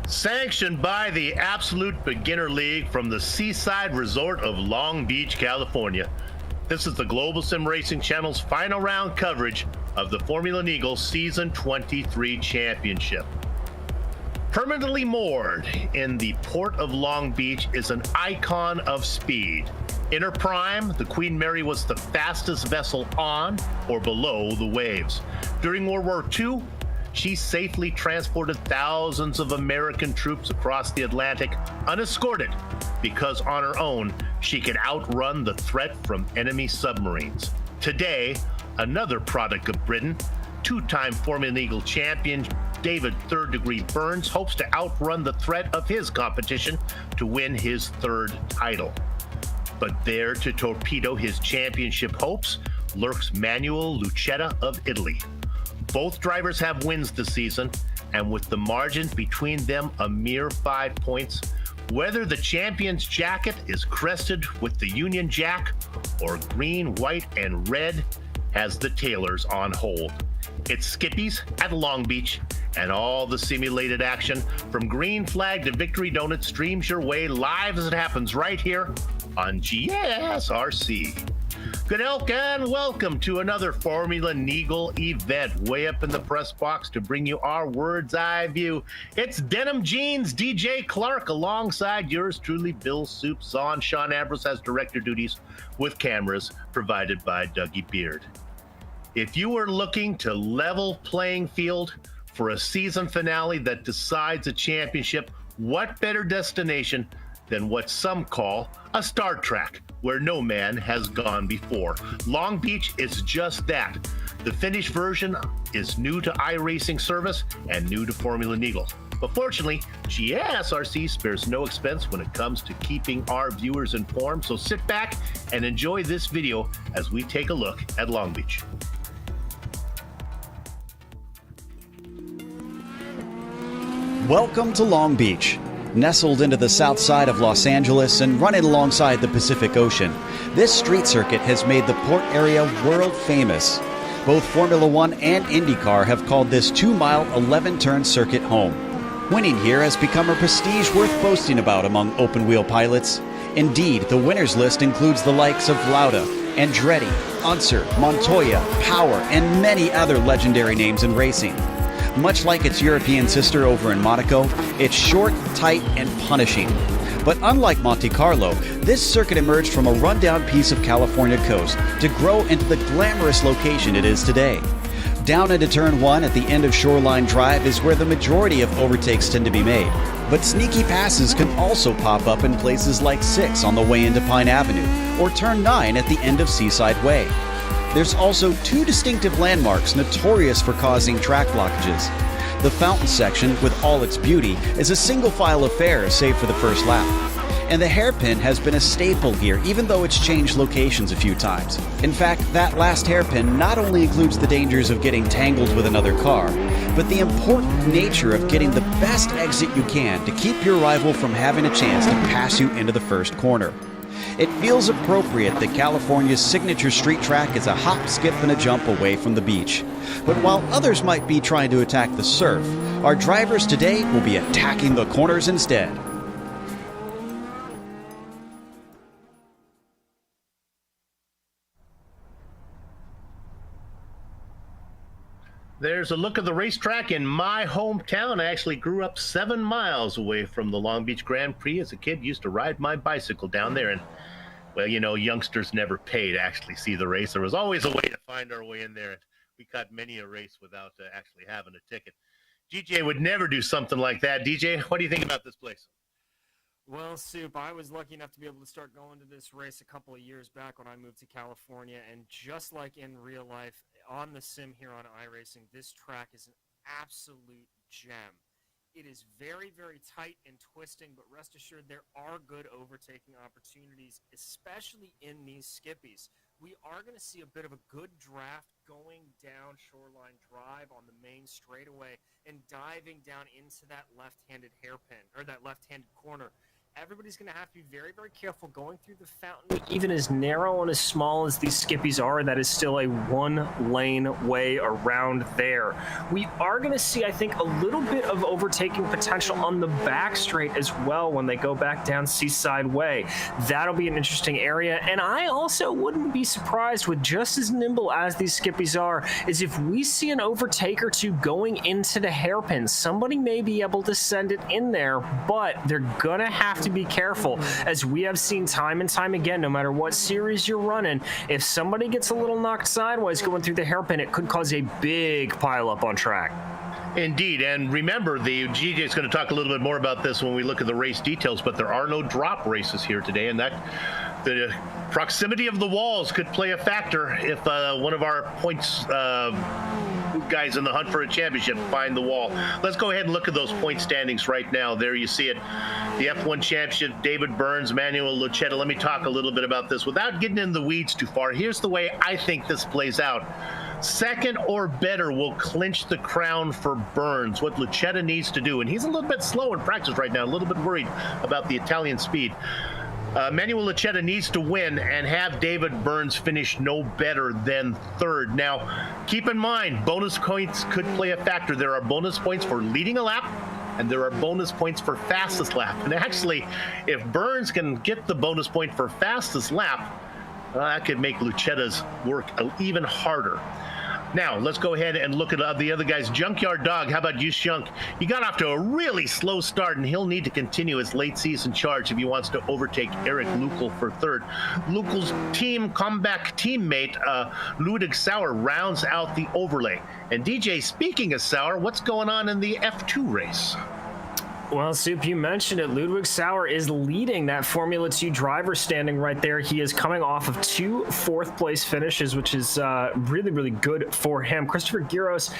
Sanctioned by the Absolute Beginner League from the seaside resort of Long Beach, California. This is the Global SimRacing Channel's final round coverage of the Formula Neagle Season 23 Championship. Permanently moored in the port of Long Beach is an icon of speed. In her prime, the Queen Mary was the fastest vessel on or below the waves. During World War II, she safely transported thousands of American troops across the Atlantic unescorted because on her own, she could outrun the threat from enemy submarines. Today, another product of Britain, two-time Formula Neagle champion David Third Degree Burns hopes to outrun the threat of his competition to win his third title. But there to torpedo his championship hopes lurks Manuel Lucetta of Italy. Both drivers have wins this season, and with the margin between them a mere 5 points, whether the champion's jacket is crested with the Union Jack or green, white, and red has the tailors on hold. It's Skippies at Long Beach, and all the simulated action from green flag to victory donut streams your way live as it happens right here on GSRC. Good elk and welcome to another Formula Neagle event way up in the press box to bring you our words eye view. It's Denim Jeans, DJ Clark, alongside yours truly, Bill Soup Zahn. Sean Ambrose has director duties with cameras provided by Dougie Beard. If you are looking to level playing field for a season finale that decides a championship, what better destination than what some call a Star Trek, where no man has gone before. Long Beach is just that. The finished version is new to iRacing service and new to Formula Neagle. But fortunately, GSRC spares no expense when it comes to keeping our viewers informed. So sit back and enjoy this video as we take a look at Long Beach. Welcome to Long Beach. Nestled into the south side of Los Angeles and running alongside the Pacific Ocean, this street circuit has made the port area world famous. Both Formula One and IndyCar have called this 2-mile, 11-turn circuit home. Winning here has become a prestige worth boasting about among open-wheel pilots. Indeed, the winners list includes the likes of Lauda, Andretti, Unser, Montoya, Power, and many other legendary names in racing. Much like its European sister over in Monaco, it's short, tight, and punishing. But unlike Monte Carlo, this circuit emerged from a rundown piece of California coast to grow into the glamorous location it is today. Down into Turn 1 at the end of Shoreline Drive is where the majority of overtakes tend to be made. But sneaky passes can also pop up in places like 6 on the way into Pine Avenue, or Turn 9 at the end of Seaside Way. There's also 2 distinctive landmarks notorious for causing track blockages. The fountain section, with all its beauty, is a single-file affair save for the first lap. And the hairpin has been a staple here, even though it's changed locations a few times. In fact, that last hairpin not only includes the dangers of getting tangled with another car, but the important nature of getting the best exit you can to keep your rival from having a chance to pass you into the first corner. It feels appropriate that California's signature street track is a hop, skip, and a jump away from the beach. But while others might be trying to attack the surf, our drivers today will be attacking the corners instead. There's a look of the racetrack in my hometown. I actually grew up 7 miles away from the Long Beach Grand Prix. As a kid, used to ride my bicycle down there, and well, you know, youngsters never pay to actually see the race. There was always a way to find our way in there. We caught many a race without actually having a ticket. DJ would never do something like that. DJ, what do you think about this place? Well, Soup, I was lucky enough to be able to start going to this race a couple of years back when I moved to California, and just like in real life, on the sim here on iRacing, this track is an absolute gem. It is very, very tight and twisting, but rest assured there are good overtaking opportunities, especially in these skippies. We are going to see a bit of a good draft going down Shoreline Drive on the main straightaway and diving down into that left-handed hairpin, or that left-handed corner. everybody's going to have to be very, very careful going through the fountain. Even as narrow and as small as these skippies are, that is still a one-lane way around there. We are going to see, I think, a little bit of overtaking potential on the back straight as well when they go back down Seaside Way. That'll be an interesting area, and I also wouldn't be surprised with just as nimble as these skippies are, is if we see an overtake or two going into the hairpin. Somebody may be able to send it in there, but they're going to have to be careful, as we have seen time and time again, no matter what series you're running, if somebody gets a little knocked sideways going through the hairpin, it could cause a big pileup on track. Indeed, and remember, the GJ is going to talk a little bit more about this when we look at the race details, but there are no drop races here today, and that the proximity of the walls could play a factor if one of our points guys in the hunt for a championship find the wall. Let's go ahead and look at those point standings right now. There you see it. The F1 championship, David Burns, Manuel Lucetta. Let me talk a little bit about this without getting in the weeds too far. Here's the way I think this plays out. Second or better will clinch the crown for Burns, what Lucetta needs to do. And he's a little bit slow in practice right now, a little bit worried about the Italian speed. Manuel Lucetta needs to win and have David Burns finish no better than third. Now, keep in mind, bonus points could play a factor. There are bonus points for leading a lap, and there are bonus points for fastest lap. And actually, if Burns can get the bonus point for fastest lap, that could make Lucetta's work even harder. Now, let's go ahead and look at the other guys. Junkyard Dog, how about you, Shunk? He got off to a really slow start, and he'll need to continue his late-season charge if he wants to overtake Eric Lukel for third. Lukel's team comeback teammate, Ludwig Sauer, rounds out the overlay. And DJ, speaking of Sauer, what's going on in the F2 race? Well, Soup, you mentioned it. Ludwig Sauer is leading that Formula 2 driver standing right there. He is coming off of 2 fourth-place finishes, which is really, really good for him. Christopher Giros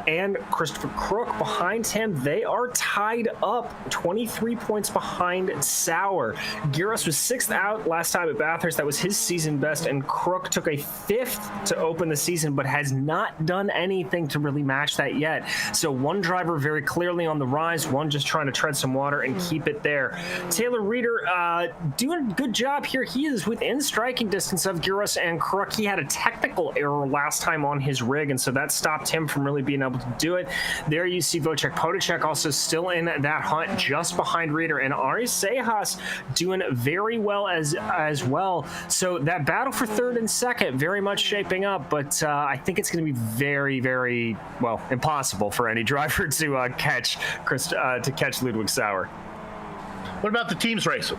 and Christopher Crook behind him, they are tied up 23 points behind Sauer. Giros was 6th out last time at Bathurst. That was his season best, and Crook took a 5th to open the season, but has not done anything to really match that yet. So one driver very clearly on the rise, one just trying to tread some water and keep it there. Taylor Reeder doing a good job here. He is within striking distance of Giros and Crook. He had a technical error last time on his rig, and so that stopped him from really being able to do it. There you see Wojciech Podacek also still in that hunt just behind Reeder, and Ari Sejas doing very well as well. So that battle for third and second very much shaping up, but I think it's going to be very, very, well, impossible for any driver to catch Ludwig Sauer. What about the teams race?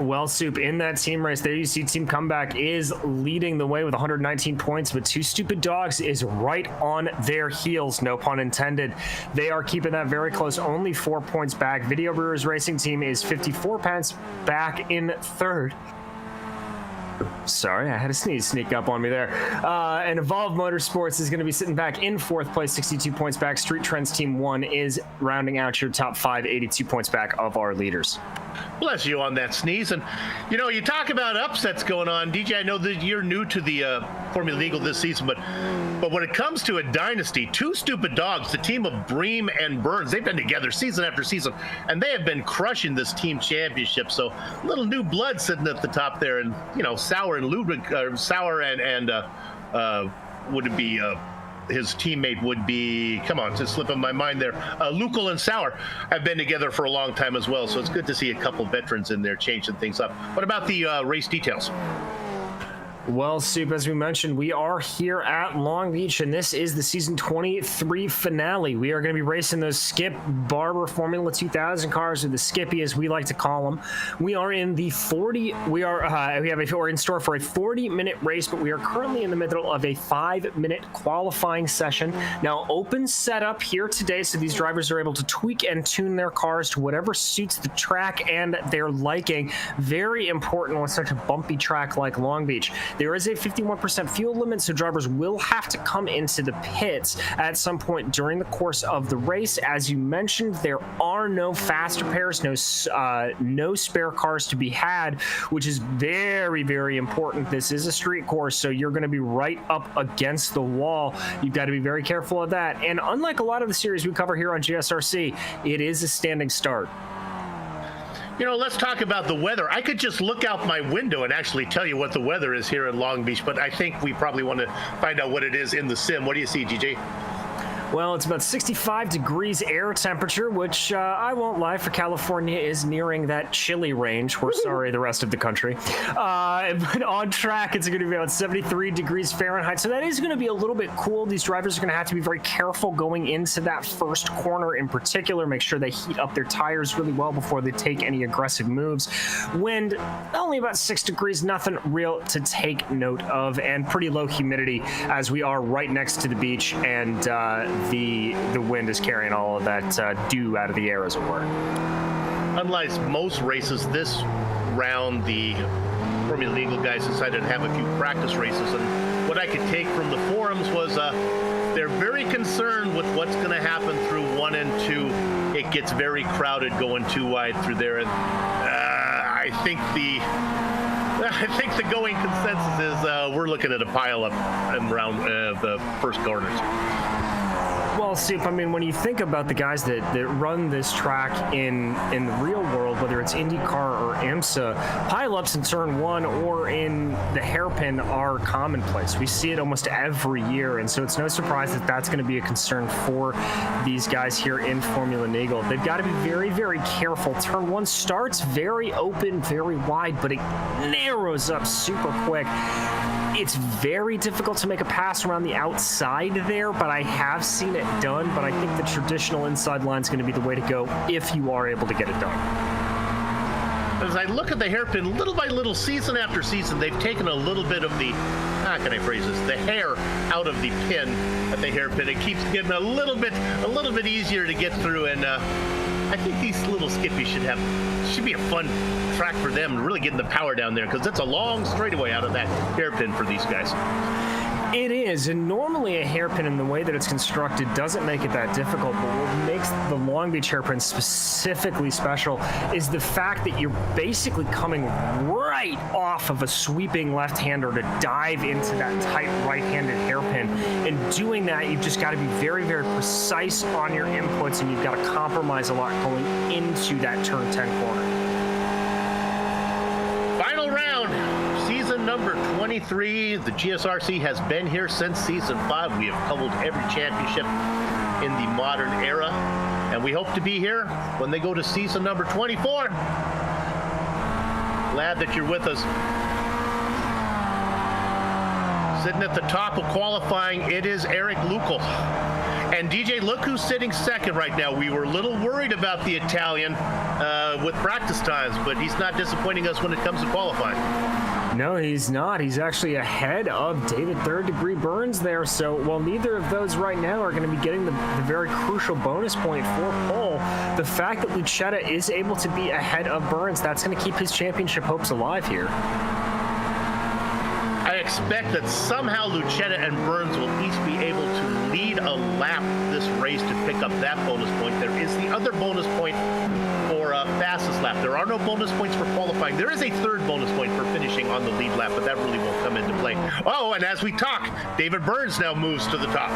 Well, Soup, in that team race, there you see Team Comeback is leading the way with 119 points, but Two Stupid Dogs is right on their heels, no pun intended. They are keeping that very close, only 4 points back. Video Brewers Racing Team is 54 points back in third. Sorry, I had a sneeze sneak up on me there. And Evolve Motorsports is going to be sitting back in 4th place, 62 points back. Street Trends Team 1 is rounding out your top 5, 82 points back of our leaders. Bless you on that sneeze. And, you know, you talk about upsets going on. DJ, I know that you're new to the Formula Eagle this season, but when it comes to a dynasty, Two Stupid Dogs, the team of Bream and Burns, they've been together season after season, and they have been crushing this team championship. So a little new blood sitting at the top there. And, you know, Sauer and Ludwig, Sauer and would it be his teammate would be, come on, it's slipping my mind there. Lukel and Sauer have been together for a long time as well, so it's good to see a couple veterans in there changing things up. What about the race details? Well, Soup, as we mentioned, we are here at Long Beach, and this is the season 23 finale. We are going to be racing those Skip Barber Formula 2000 cars, or the Skippy as we like to call them. We are in the 40. We're in store for a 40-minute race, but we are currently in the middle of a 5-minute qualifying session. Now, open setup here today, so these drivers are able to tweak and tune their cars to whatever suits the track and their liking. Very important on such a bumpy track like Long Beach. There is a 51% fuel limit, so drivers will have to come into the pits at some point during the course of the race. As you mentioned, there are no fast repairs, no spare cars to be had, which is very, very important. This is a street course, so you're going to be right up against the wall. You've got to be very careful of that. And unlike a lot of the series we cover here on GSRC, it is a standing start. You know, let's talk about the weather. I could just look out my window and actually tell you what the weather is here in Long Beach, but I think we probably want to find out what it is in the sim. What do you see, GJ? Well, it's about 65 degrees air temperature, which I won't lie, for California is nearing that chilly range. We're sorry, the rest of the country. But on track, it's going to be about 73 degrees Fahrenheit. So that is going to be a little bit cool. These drivers are going to have to be very careful going into that first corner in particular. Make sure they heat up their tires really well before they take any aggressive moves. Wind, only about 6 degrees, nothing real to take note of, and pretty low humidity as we are right next to the beach, and the wind is carrying all of that dew out of the air, as it were. Unlike most races, this round the Formula Renault guys decided to have a few practice races, and what I could take from the forums was they're very concerned with what's going to happen through 1 and 2. It gets very crowded going too wide through there, and I think the going consensus is we're looking at a pile up around the first corners. Well, Soup, I mean, when you think about the guys that run this track in the real world, whether it's IndyCar or IMSA, pileups in turn 1 or in the hairpin are commonplace. We see it almost every year, and so it's no surprise that that's going to be a concern for these guys here in Formula Neagle. They've got to be very, very careful. Turn 1 starts very open, very wide, but it narrows up super quick. It's very difficult to make a pass around the outside there, but I have seen it done. But I think the traditional inside line is going to be the way to go if you are able to get it done. As I look at the hairpin, little by little, season after season, they've taken a little bit of the, how can I phrase this, the hair out of the pin at the hairpin. It keeps getting a little bit easier to get through, and I think these little skippies should be a fun track for them, really getting the power down there, because it's a long straightaway out of that hairpin for these guys. It is, and normally a hairpin in the way that it's constructed doesn't make it that difficult, but what makes the Long Beach hairpin specifically special is the fact that you're basically coming right off of a sweeping left-hander to dive into that tight right-handed hairpin. And doing that, you've just got to be very, very precise on your inputs, and you've got to compromise a lot going into that turn 10 corner. Final round. Season number 23. The GSRC has been here since season 5. We have covered every championship in the modern era, and we hope to be here when they go to season number 24. Glad that you're with us. Sitting at the top of qualifying, it is Eric Luckel. And DJ, look who's sitting second right now. We were a little worried about the Italian with practice times, but he's not disappointing us when it comes to qualifying. No, he's not. He's actually ahead of David Third Degree Burns there. So while neither of those right now are going to be getting the very crucial bonus point for pole, the fact that Lucetta is able to be ahead of Burns, that's going to keep his championship hopes alive here. I expect that somehow Lucetta and Burns will each be able to lead a lap this race to pick up that bonus point. There is the other bonus point for fastest lap. There are no bonus points for qualifying. There is a third bonus point for finishing on the lead lap, but that really won't come into play. Oh, and as we talk, David Burns now moves to the top.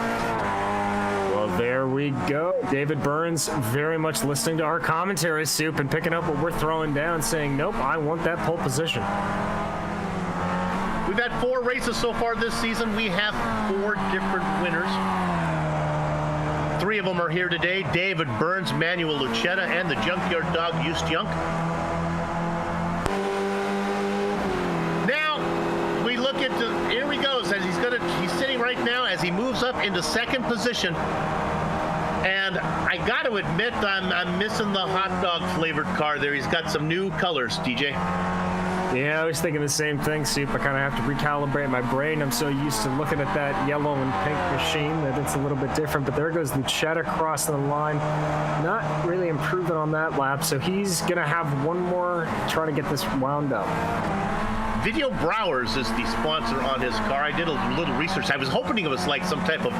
Well, there we go. David Burns very much listening to our commentary, Soup, and picking up what we're throwing down, saying, nope, I want that pole position. We've had 4 races so far this season. We have 4 different winners. 3 of them are here today. David Burns, Manuel Lucetta, and the junkyard dog, Just Junk. Now, we look at here he goes, as he's sitting right now as he moves up into second position. And I got to admit, I'm missing the hot dog flavored car there. He's got some new colors, DJ. Yeah, I was thinking the same thing, Soup. I kind of have to recalibrate my brain. I'm so used to looking at that yellow and pink machine that it's a little bit different. But there goes Lucetta crossing the line. Not really improving on that lap, so he's going to have one more try to get this wound up. Video Browers is the sponsor on his car. I did a little research. I was hoping it was like some type of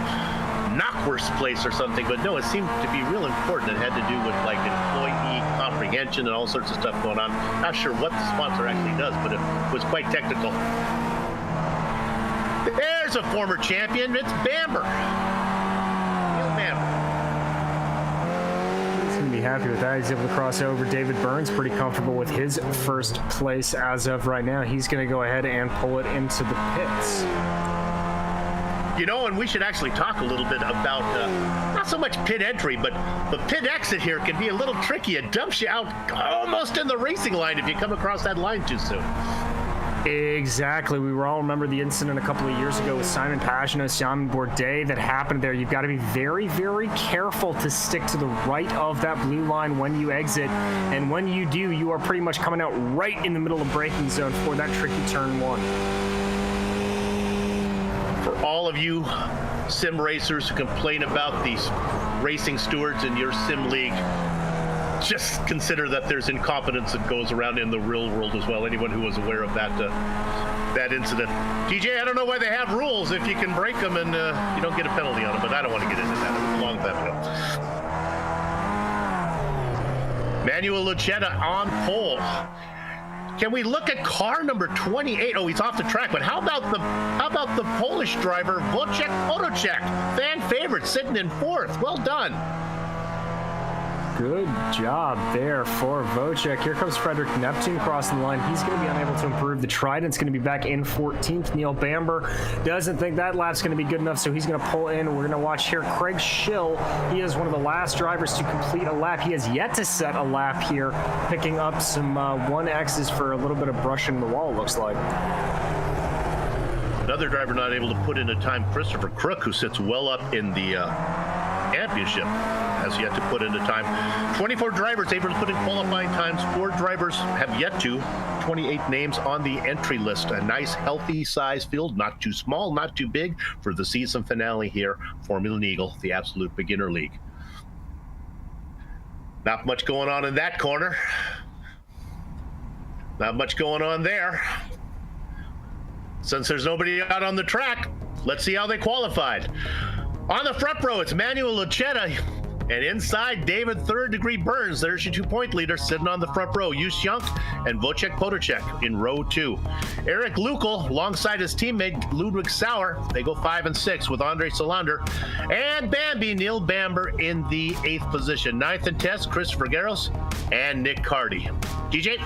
knockwurst place or something, but no, it seemed to be real important. It had to do with like employee comprehension and all sorts of stuff going on. Not sure what the sponsor actually does, but it was quite technical. There's a former champion. It's Bamber. Neil Bamber. He's going to be happy with that. He's able to cross over. David Burns pretty comfortable with his first place as of right now. He's going to go ahead and pull it into the pits. You know, and we should actually talk a little bit about not so much pit entry, but the pit exit here can be a little tricky. It dumps you out almost in the racing line if you come across that line too soon. Exactly. We all remember the incident a couple of years ago with Simon Pagenaud, Simon Bourdais that happened there. You've got to be very, very careful to stick to the right of that blue line when you exit. And when you do, you are pretty much coming out right in the middle of braking zone for that tricky turn one. For all of you sim racers who complain about these racing stewards in your sim league, just consider that there's incompetence that goes around in the real world as well. Anyone who was aware of that incident. TJ, I don't know why they have rules if you can break them and you don't get a penalty on them, but I don't want to get into that. It was a long time ago. Manuel Lucetta on pole. Can we look at car number 28? Oh, he's off the track. But how about the Polish driver Wojciech Podolczak, fan favorite, sitting in fourth? Well done. Good job there for Wojciech. Here comes Frederick Neptune crossing the line. He's going to be unable to improve. The Trident's going to be back in 14th. Neil Bamber doesn't think that lap's going to be good enough, so he's going to pull in. We're going to watch here Craig Schill. He is one of the last drivers to complete a lap. He has yet to set a lap here, picking up some 1Xs for a little bit of brushing the wall, looks like. Another driver not able to put in a time, Christopher Crook, who sits well up in the championship, has yet to put in a time. 24 drivers able to put in qualifying times. 4 drivers have yet to. 28 names on the entry list. A nice, healthy size field, not too small, not too big, for the season finale here. Formula Neagle, the absolute beginner league. Not much going on in that corner. Not much going on there. Since there's nobody out on the track, let's see how they qualified. On the front row, it's Manuel Lucetta, and inside, David Third Degree Burns. There's your 2-point leader sitting on the front row. Jus Junk and Wojciech Podolczak in row 2. Eric Lukl, alongside his teammate Ludwig Sauer, they go 5 and 6 with Andre Solander. And Bambi, Neil Bamber in the 8th position. 9th and 10th, Christopher Garros and Nick Carty. DJ?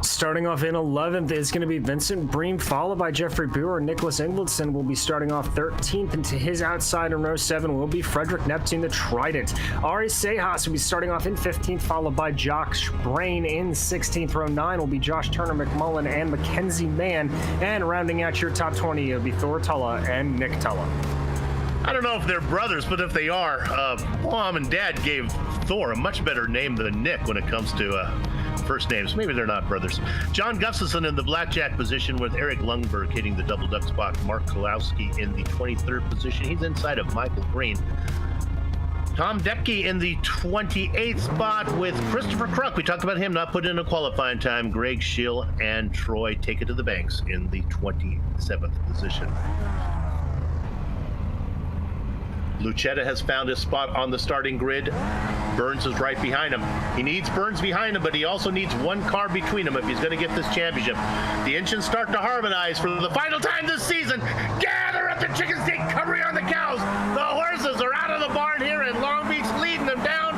Starting off in 11th is going to be Vincent Greene, followed by Jeffrey Boer. Nicholas Ingvaldson will be starting off 13th, and to his outside in row 7 will be Frederick Neptune, the Trident. Ari Sejas will be starting off in 15th, followed by Josh Brain in 16th. Row 9 will be Josh Turner McMullen and Mackenzie Mann, and rounding out your top 20 will be Thor Tulla and Nick Tulla. I don't know if they're brothers, but if they are, Mom and Dad gave Thor a much better name than Nick when it comes to first names. Maybe they're not brothers. John Gustafson in the blackjack position with Eric Lundberg hitting the double duck spot. Mark Kolowski in the 23rd position. He's inside of Michael Green. Tom Depke in the 28th spot with Christopher Crook. We talked about him not putting in a qualifying time. Greg Schill and Troy take it to the banks in the 27th position. Lucetta has found his spot on the starting grid. Burns is right behind him. He needs Burns behind him, but he also needs one car between them if he's going to get this championship. The engines start to harmonize for the final time this season. Gather up the chickens, take covering on the cows. The horses are out of the barn here in Long Beach, leading them down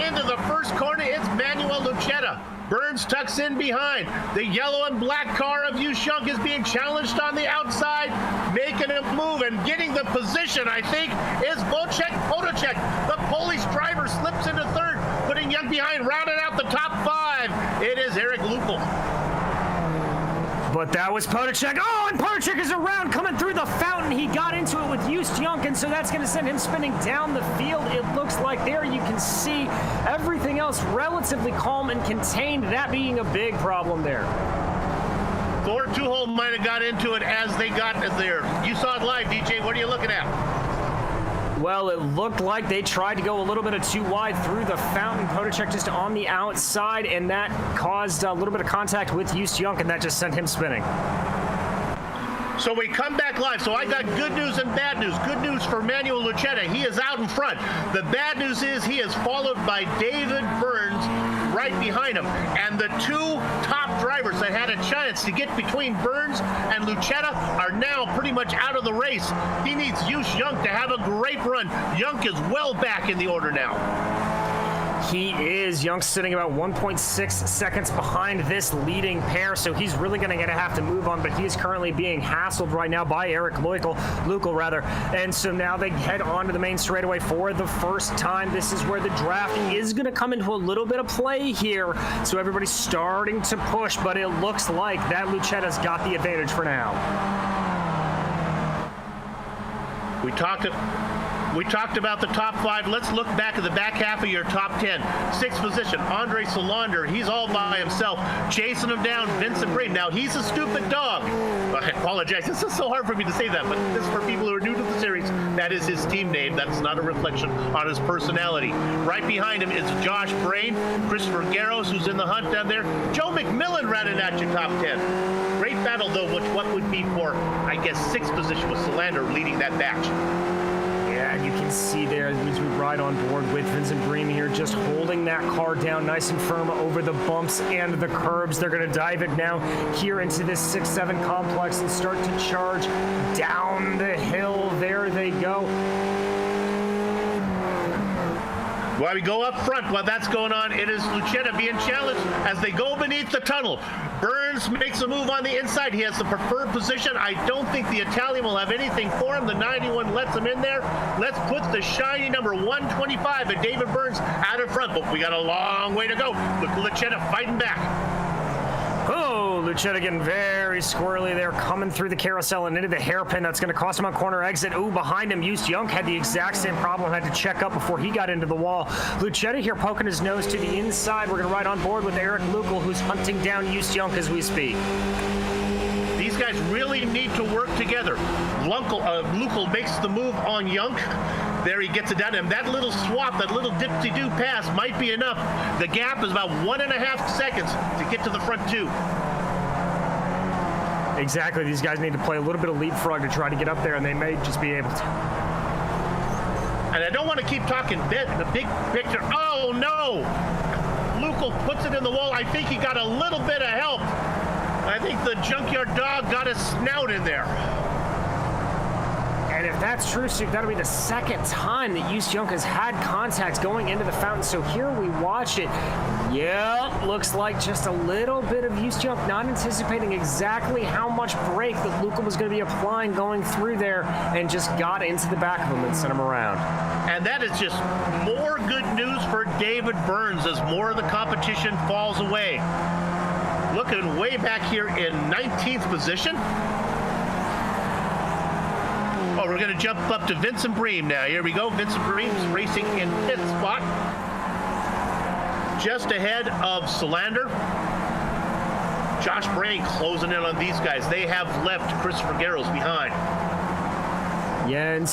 into the first corner. It's Manuel Lucetta. Burns tucks in behind. The yellow and black car of Jus Junk is being challenged on the outside, making him move and getting the position, I think, is Wojciech Podolczak. The Polish driver slips into third, putting Young behind, rounding out the top 5. It is Eric Lukl. But that was Podolczak. Oh, and Podolczak is around, coming through the fountain. He got into it with Jus Junk, and so that's going to send him spinning down the field. It looks like there you can see everything else relatively calm and contained, that being a big problem there. Thor Tuchel might have got into it as they got there. You saw it live, DJ. What are you looking at? Well, it looked like they tried to go a little bit of too wide through the fountain. Podolczak just on the outside, and that caused a little bit of contact with Jus Junk, and that just sent him spinning. So we come back live. So I got good news and bad news. Good news for Manuel Lucetta. He is out in front. The bad news is he is followed by David Burns right behind him. And the 2 top drivers that had a chance to get between Burns and Lucetta are now pretty much out of the race. He needs Jus Junk to have a great run. Junk is well back in the order now. He is. Young's sitting about 1.6 seconds behind this leading pair, so he's really going to have to move on, but he is currently being hassled right now by Eric Lukel, and so now they head on to the main straightaway for the first time. This is where the drafting is going to come into a little bit of play here, so everybody's starting to push, but it looks like that Lucetta's got the advantage for now. We talked about the top 5. Let's look back at the back half of your top 10. 6th position, Andre Solander. He's all by himself. Chasing him down, Vincent Greene. Now, he's a stupid dog. I apologize. This is so hard for me to say that, but this is for people who are new to the series. That is his team name. That's not a reflection on his personality. Right behind him is Josh Brain, Christopher Garros, who's in the hunt down there. Joe McMillan running at your top 10. Great battle, though, which what would be for, I guess, 6th position with Solander leading that batch. Yeah, you can see there as we ride on board with Vincent Greene here, just holding that car down nice and firm over the bumps and the curbs. They're going to dive it now here into this 6-7 complex and start to charge down the hill. There they go. While we go up front, while that's going on, it is Lucetta being challenged as they go beneath the tunnel. Burns makes a move on the inside. He has the preferred position. I don't think the Italian will have anything for him. The 91 lets him in there. Let's put the shiny number 125 and David Burns out in front, but we got a long way to go. Look, Lucetta fighting back. Oh, Lucetta getting very squirrely there, coming through the carousel and into the hairpin. That's going to cost him on corner exit. Ooh, behind him, Youst Young had the exact same problem, had to check up before he got into the wall. Lucetta here poking his nose to the inside. We're going to ride on board with Eric Lukel, who's hunting down Youst Young as we speak. These guys really need to work together. Lukel makes the move on Young. There he gets it down to him. That little swap, that little dipsy-do pass might be enough. The gap is about 1.5 seconds to get to the front 2. Exactly. These guys need to play a little bit of leapfrog to try to get up there, and they may just be able to. And I don't want to keep talking the big picture. Oh, no! Lukel puts it in the wall. I think he got a little bit of help. I think the junkyard dog got his snout in there. And if that's true, Steve, that'll be the second time that Youst Young has had contact going into the fountain. So here we watch it. Yeah, looks like just a little bit of Youst Young, not anticipating exactly how much brake that Lukel was going to be applying going through there, and just got into the back of him and sent him around. And that is just more good news for David Burns as more of the competition falls away. Looking way back here in 19th position. Oh, we're going to jump up to Vincent Greene now. Here we go. Vincent Greene's racing in 5th spot. Just ahead of Solander. Josh Brain closing in on these guys. They have left Christopher Garros behind. Yeah, and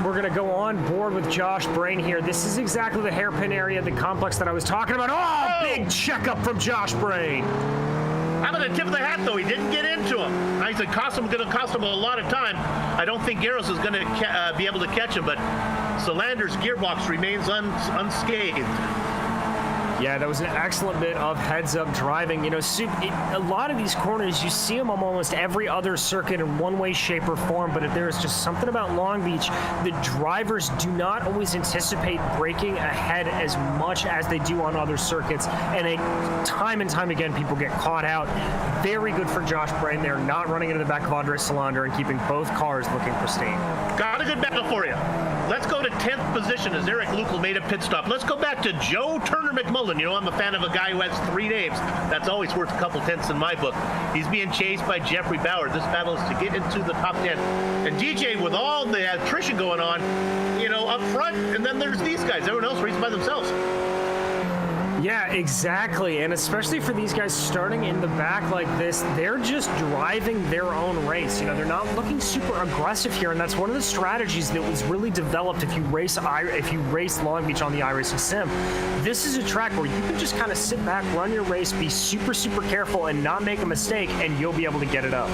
we're going to go on board with Josh Brain here. This is exactly the hairpin area of the complex that I was talking about. Oh, big checkup from Josh Brain. How about the tip of the hat, though? He didn't get into him. I said going to cost him a lot of time. I don't think Garros is going to be able to catch him, but Solander's gearbox remains unscathed. Yeah, that was an excellent bit of heads-up driving. You know, a lot of these corners, you see them on almost every other circuit in one way, shape, or form, but there is just something about Long Beach that drivers do not always anticipate braking ahead as much as they do on other circuits, and time and time again, people get caught out. Very good for Josh Brain there, not running into the back of Andre Solander and keeping both cars looking pristine. Got a good battle for you. Let's go to 10th position as Eric Lukel made a pit stop. Let's go back to Joe Turner McMullen. You know, I'm a fan of a guy who has 3 names. That's always worth a couple tenths in my book. He's being chased by Jeffrey Bauer. This battle is to get into the top 10. And DJ, with all the attrition going on, you know, up front, and then there's these guys. Everyone else racing by themselves. Yeah, exactly. And especially for these guys starting in the back like this, they're just driving their own race. You know, they're not looking super aggressive here, and that's one of the strategies that was really developed if you race Long Beach on the iRacing sim. This is a track where you can just kind of sit back, run your race, be super, super careful, and not make a mistake, and you'll be able to get it up.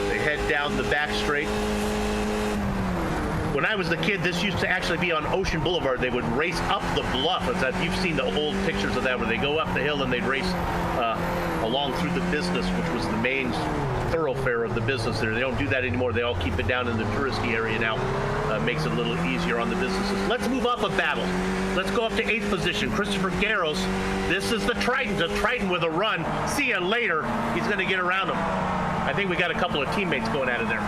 They head down the back straight. When I was a kid, this used to actually be on Ocean Boulevard. They would race up the bluff. You've seen the old pictures of that where they go up the hill and they'd race along through the business, which was the main thoroughfare of the business there. They don't do that anymore. They all keep it down in the touristy area now. Makes it a little easier on the businesses. Let's move up a battle. Let's go up to 8th position. Christopher Garros. This is the Triton with a run. See you later. He's going to get around him. I think we got a couple of teammates going out of there.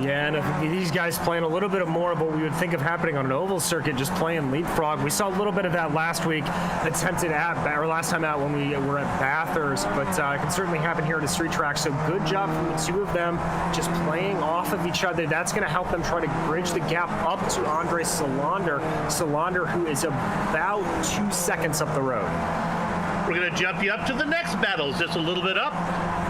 Yeah, and these guys playing a little bit more of what we would think of happening on an oval circuit, just playing leapfrog. We saw a little bit of that last week, last time out when we were at Bathurst, but it can certainly happen here at a street track. So good job from the two of them, just playing off of each other. That's going to help them try to bridge the gap up to Andre Solander. Solander, who is about 2 seconds up the road. We're going to jump you up to the next battle, just a little bit up.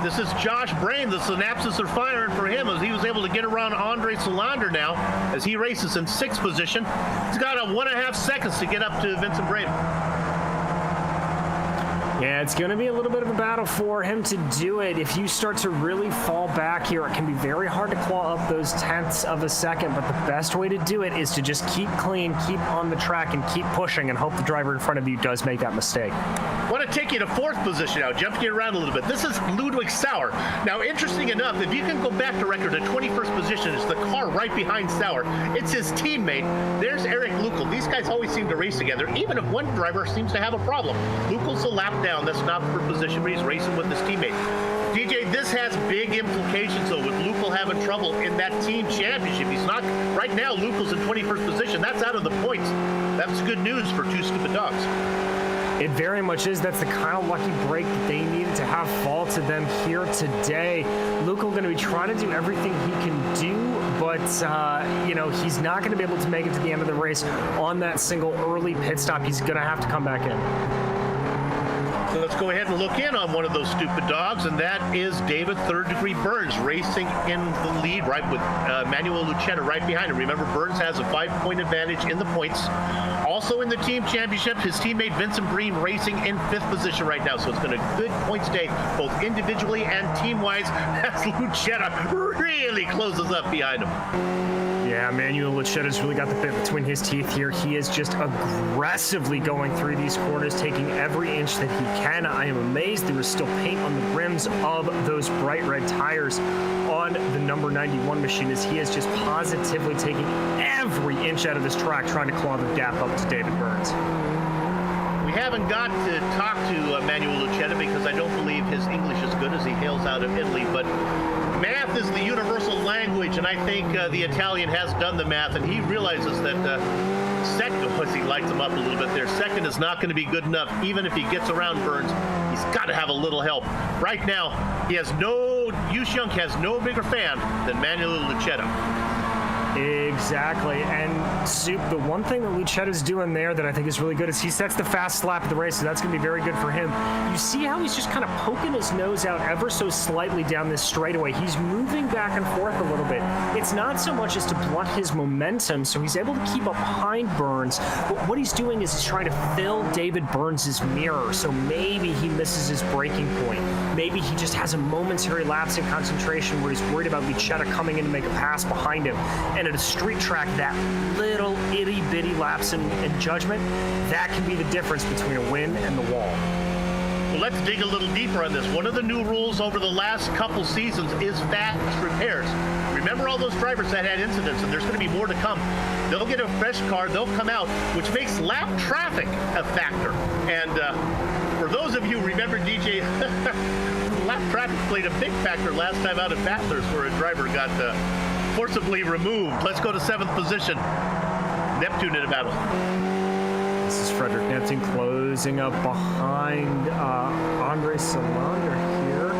This is Josh Brain. The synapses are firing for him as he was able to get around Andre Solander now as he races in 6th position. He's got 1.5 seconds to get up to Vincent Greene. Yeah, it's going to be a little bit of a battle for him to do it. If you start to really fall back here, it can be very hard to claw up those tenths of a second, but the best way to do it is to just keep clean, keep on the track, and keep pushing, and hope the driver in front of you does make that mistake. I want to take you to 4th position now, jumping you around a little bit. This is Ludwig Sauer. Now, interesting enough, if you can go back to record, at 21st position is the car right behind Sauer. It's his teammate. There's Eric Lukl. These guys always seem to race together, even if one driver seems to have a problem. Lukl's a lap down. That's not for position, but he's racing with his teammate. DJ, this has big implications, though, with Lukl having trouble in that team championship. He's not, right now, Lukl's in 21st position. That's out of the points. That's good news for Two Stupid Dogs. It very much is. That's the kind of lucky break that they needed to have fall to them here today. Lukl going to be trying to do everything he can do, but, he's not going to be able to make it to the end of the race on that single early pit stop. He's going to have to come back in. So let's go ahead and look in on one of those stupid dogs, and that is David Third Degree Burns racing in the lead, right with Manuel Lucetta right behind him. Remember, Burns has a 5-point advantage in the points. Also in the team championship, his teammate Vincent Greene racing in 5th position right now. So it's been a good points day, both individually and team-wise, as Lucetta really closes up behind him. Yeah, Manuel Lucetta's really got the bit between his teeth here. He is just aggressively going through these corners, taking every inch that he can. I am amazed there is still paint on the rims of those bright red tires on the number 91 machine, as he is just positively taking every inch out of this track, trying to claw the gap up to David Burns. We haven't got to talk to Manuel Lucetta because I don't believe his English is good, as he hails out of Italy, but math is the universal language, and I think the Italian has done the math, and he realizes that second, once he lights him up a little bit there, second is not going to be good enough. Even if he gets around Burns, he's got to have a little help. Right now, Yush Young has no bigger fan than Manuel Lucetta. Exactly. And Soup, the one thing that Lucetta's doing there that I think is really good is he sets the fast lap of the race, so that's going to be very good for him. You see how he's just kind of poking his nose out ever so slightly down this straightaway. He's moving back and forth a little bit. It's not so much as to blunt his momentum, so he's able to keep up behind Burns, but what he's doing is he's trying to fill David Burns' mirror, so maybe he misses his braking point. Maybe he just has a momentary lapse in concentration where he's worried about Lucetta coming in to make a pass behind him. And at a street track, that little itty-bitty lapse in judgment, that can be the difference between a win and the wall. Well, let's dig a little deeper on this. One of the new rules over the last couple seasons is fast repairs. Remember all those drivers that had incidents, and there's going to be more to come. They'll get a fresh car, they'll come out, which makes lap traffic a factor. And for those of you who remember, DJ, lap traffic played a big factor last time out at Bathurst, where a driver got forcibly removed. Let's go to 7th position. Neptune in a battle. This is Frederick Neptune closing up behind Andre Solander here.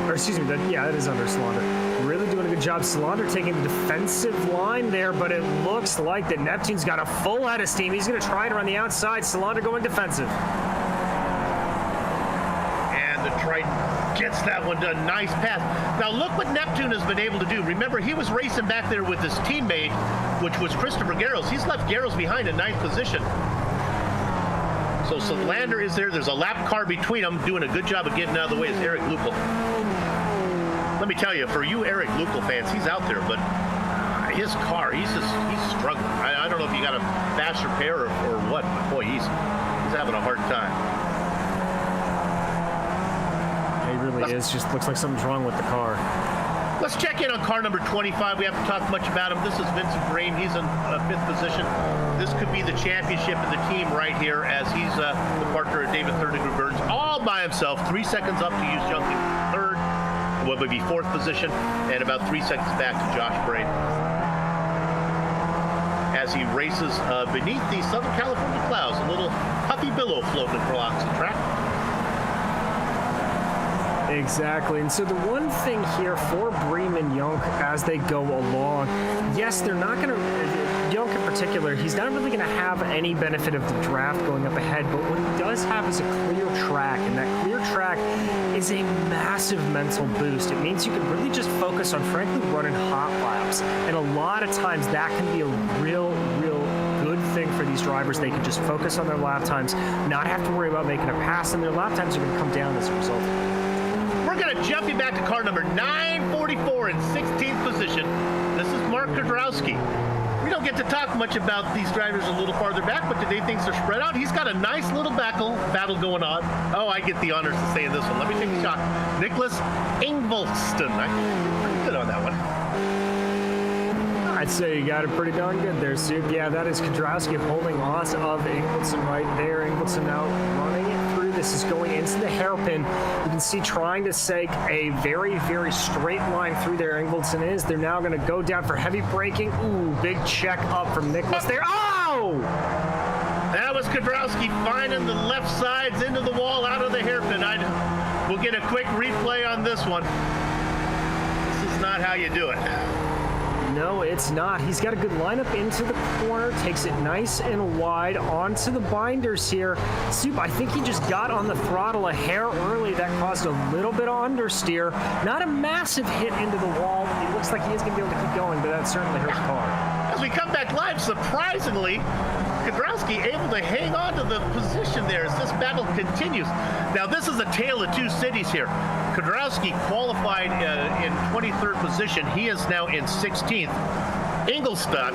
That is Andre Solander. Really doing a good job. Solander taking the defensive line there, but it looks like that Neptune's got a full head of steam. He's going to try it around the outside. Solander going defensive. And the Triton gets that one done. Nice pass. Now look what Neptune has been able to do. Remember, he was racing back there with his teammate, which was Christopher Garros. He's left Garros behind in 9th position. So Solander is there. There's a lap car between them, doing a good job of getting out of the way is Eric Lukl. Let me tell you, for you Eric Lukl fans, he's out there, but his car, he's struggling. I don't know if he got a fast repair or what, but boy, he's having a hard time. certainly is. Just looks like something's wrong with the car. Let's check in on car number 25. We haven't talked much about him. This is Vincent Greene. He's in 5th position. This could be the championship of the team right here, as he's the partner of David Burns all by himself. 3 seconds up to Hughes Junkin, 3rd. What would be 4th position, and about 3 seconds back to Josh Bray as he races beneath the Southern California clouds. A little puffy billow floating across the track. Exactly. And so the one thing here for Bream and Yonk as they go along, yes, they're not going to, Yonk in particular, he's not really going to have any benefit of the draft going up ahead, but what he does have is a clear track, and that clear track is a massive mental boost. It means you can really just focus on, frankly, running hot laps. And a lot of times that can be a real good thing for these drivers. They can just focus on their lap times, not have to worry about making a pass, and their lap times are going to come down as a result. We're going to jump you back to car number 944 in 16th position. This is Mark Kudrowski. We don't get to talk much about these drivers a little farther back, but today things are spread out. He's got a nice little battle going on. Oh, I get the honors to say this one. Let me take a shot. Nicholas Ingolston. I'm pretty good on that one. I'd say you got it pretty darn good there, Soup. Yeah, that is Kudrowski holding on of Ingolston right there. Ingolston now running it through. This is going into the hairpin. You can see trying to take a very straight line through there. Ingolston is. They're now going to go down for heavy braking. Ooh, big check up from Nicholas there. Oh! That was Kudrowski finding the left sides into the wall out of the hairpin. We'll get a quick replay on this one. This is not how you do it. No, it's not. He's got a good lineup into the corner, takes it nice and wide onto the binders here. Soup, I think he just got on the throttle a hair early. That caused a little bit of understeer. Not a massive hit into the wall. It looks like he is going to be able to keep going, but that certainly hurts the car. As we come back live, surprisingly, Kudrowski able to hang on to the position there as this battle continues. Now, this is a tale of two cities here. Kudrowski qualified in 23rd position. He is now in 16th. Ingolstadt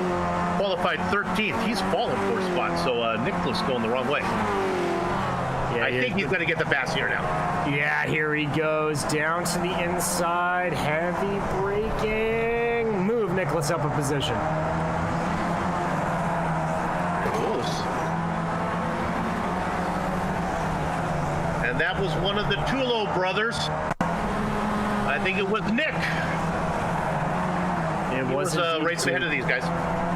qualified 13th. He's fallen 4 spots, so Nicholas going the wrong way. Yeah, I think he's going to get the pass here now. Yeah, here he goes down to the inside. Heavy braking. Move Nicholas up a position. And that was one of the Tulo brothers. I think it was Nick. It was racing ahead of these guys.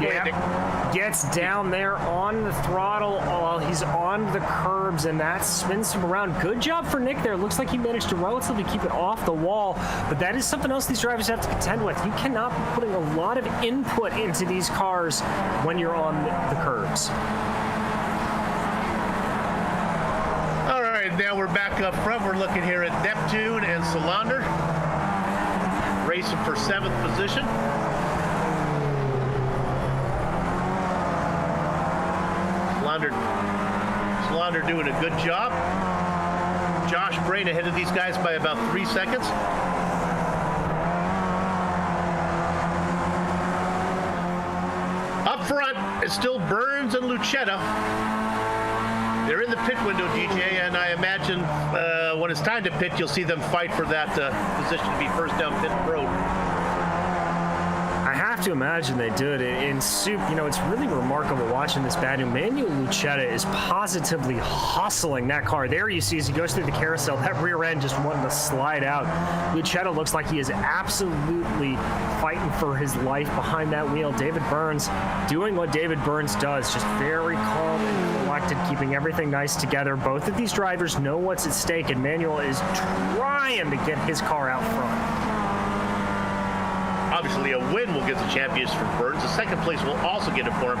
Yeah. Gets down there on the throttle while he's on the curbs, and that spins him around. Good job for Nick there. Looks like he managed to relatively keep it off the wall, but that is something else these drivers have to contend with. You cannot be putting a lot of input into these cars when you're on the curbs. Now we're back up front. We're looking here at Neptune and Solander racing for 7th position. Solander doing a good job. Josh Brain ahead of these guys by about 3 seconds. Up front, it's still Burns and Lucetta. They're in the pit window, DJ, and I imagine when it's time to pit, you'll see them fight for that position to be first down pit road. I have to imagine they do it. In Soup, you know, it's really remarkable watching this battle. Manuel Lucetta is positively hustling that car. There you see as he goes through the carousel, that rear end just wanting to slide out. Lucetta looks like he is absolutely fighting for his life behind that wheel. David Burns doing what David Burns does, just very calm and collected, keeping everything nice together. Both of these drivers know what's at stake, and Manuel is trying to get his car out front. Obviously, a win will get the championship for Burns. The second place will also get it for him.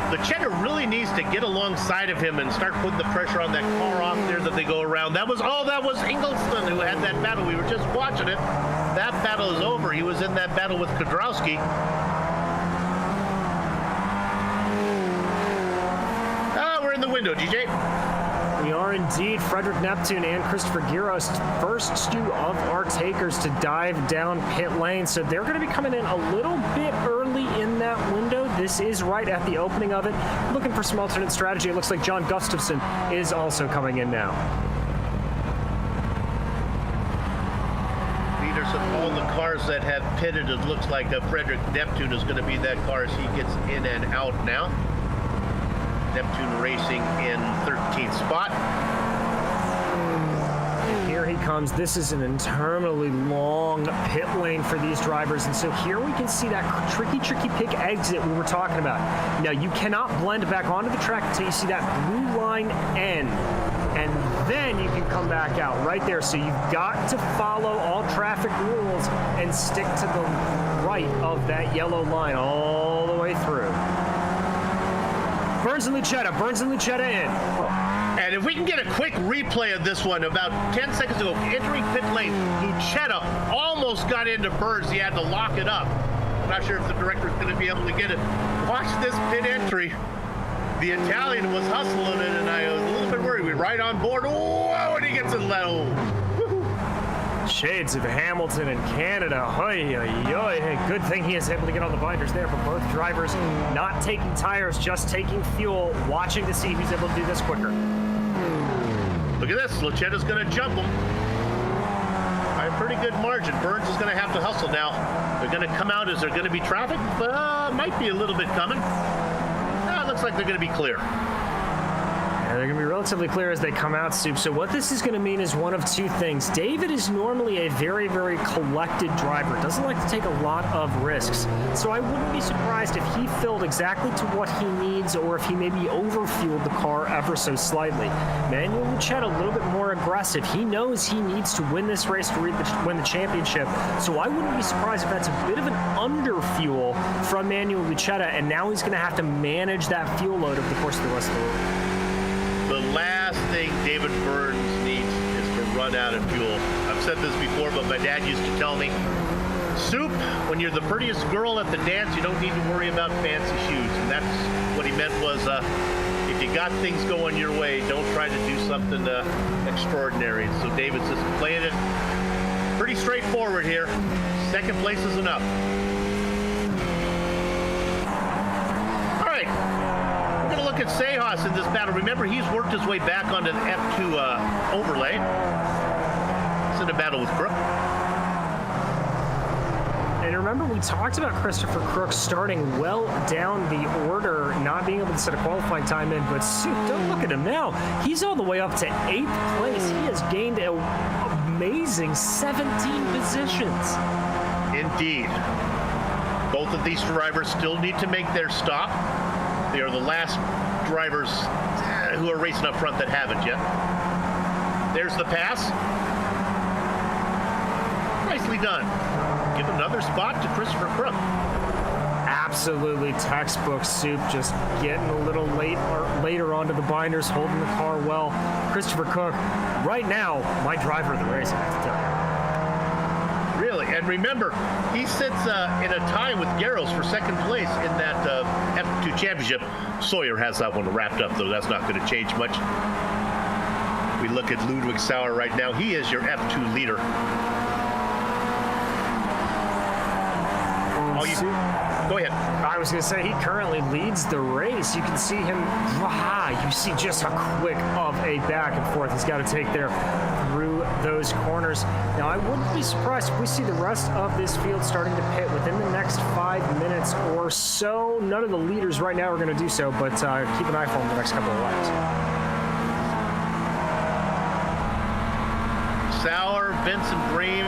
The Cheddar really needs to get alongside of him and start putting the pressure on that car off there that they go around. That was Ingolston who had that battle. We were just watching it. That battle is over. He was in that battle with Kudrowski. We're in the window, DJ. We are indeed. Frederick Neptune and Christopher Giros, first two of our takers to dive down pit lane. So they're going to be coming in a little bit early in that window. This is right at the opening of it. Looking for some alternate strategy. It looks like John Gustafson is also coming in now. all the cars that have pitted, it looks like Frederick Neptune is going to be that car as he gets in and out now. Neptune racing in 13th spot. Here he comes. This is an interminably long pit lane for these drivers. And so here we can see that tricky pit exit we were talking about. Now, you cannot blend back onto the track until you see that blue line end. And then you can come back out right there. So you've got to follow all traffic rules and stick to the right of that yellow line all the way through. Burns and Lucetta in. And if we can get a quick replay of this one, about 10 seconds ago, entering pit lane, Lucetta almost got into Burns. He had to lock it up. I'm not sure if the director's going to be able to get it. Watch this pit entry. The Italian was hustling it, and I was a little bit worried. We're right on board. Oh, and he gets it low. Shades of Hamilton in Canada. Oy, oy, oy. Hey, good thing he is able to get on the binders there for both drivers. Not taking tires, just taking fuel, watching to see who's able to do this quicker. Look at this. Lucetta's going to jump him by a pretty good margin. Burns is going to have to hustle now. They're going to come out. Is there going to be traffic? Might be a little bit coming. Looks like they're going to be clear. Yeah, they're going to be relatively clear as they come out, Soup. So what this is going to mean is one of two things. David is normally a very, very collected driver. Doesn't like to take a lot of risks. So I wouldn't be surprised if he filled exactly to what he needs or if he maybe overfueled the car ever so slightly. Manuel Lucetta a little bit more aggressive. He knows he needs to win this race to win the championship. So I wouldn't be surprised if that's a bit of an underfuel from Manuel Lucetta, and now he's going to have to manage that fuel load over the course of the rest of the race. The last thing David Burns needs is to run out of fuel. I've said this before, but my dad used to tell me, Soup, when you're the prettiest girl at the dance, you don't need to worry about fancy shoes. And that's what he meant was, if you got things going your way, don't try to do something extraordinary. So David's just playing it pretty straightforward here. Second place is enough. All right. We're going to look at Sejas in this battle. Remember, he's worked his way back onto the F2 overlay. It's in a battle with Crook. And remember, we talked about Christopher Crook starting well down the order, not being able to set a qualifying time in, but Soup, don't look at him now. He's all the way up to 8th place. He has gained an amazing 17 positions. Indeed. Both of these drivers still need to make their stop. They are the last drivers who are racing up front that haven't yet. There's the pass. Nicely done. Give another spot to Christopher Crook. Absolutely textbook Soup, just getting a little later onto the binders, holding the car well. Christopher Crook, right now, my driver of the race, I have to tell you. Really, and remember, he sits in a tie with Garros for second place in that F2 championship. Sawyer has that one wrapped up, though. That's not going to change much. We look at Ludwig Sauer right now. He is your F2 leader. Go ahead. I was going to say, he currently leads the race. You can see him, you see just how quick of a back and forth he's got to take there through those corners. Now, I wouldn't be surprised if we see the rest of this field starting to pit within the next 5 minutes or so. None of the leaders right now are going to do so, but keep an eye for them the next couple of laps. Sauer, Vincent Greene.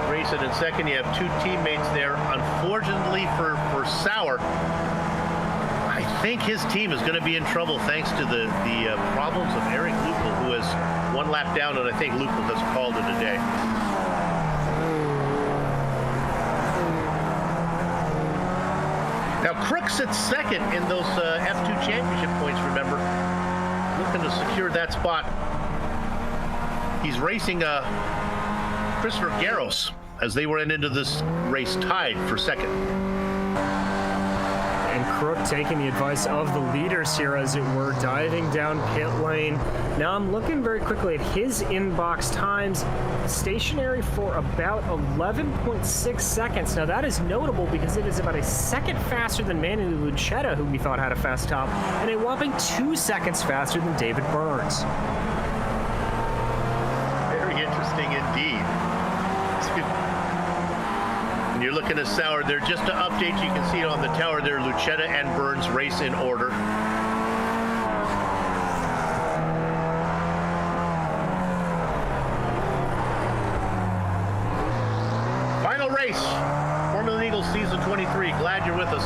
Racing in second. You have two teammates there. Unfortunately for Sauer, I think his team is going to be in trouble thanks to the problems of Eric Lupel, who has one lap down, and I think Lupel has called it a day. Now, Crook sits second in those F2 championship points, remember. Looking to secure that spot. He's racing Christopher Garros as they went into this race tied for second. And Crook taking the advice of the leaders here, as it were, diving down pit lane. Now I'm looking very quickly at his inbox times, stationary for about 11.6 seconds. Now that is notable because it is about a second faster than Manuel Lucetta, who we thought had a fast top, and a whopping 2 seconds faster than David Burns. Very interesting. interesting indeed. When you're looking at Sauer there, just to update, you can see it on the tower there, Lucetta and Burns race in order. Final race, Formula Eagle Season 23. Glad you're with us.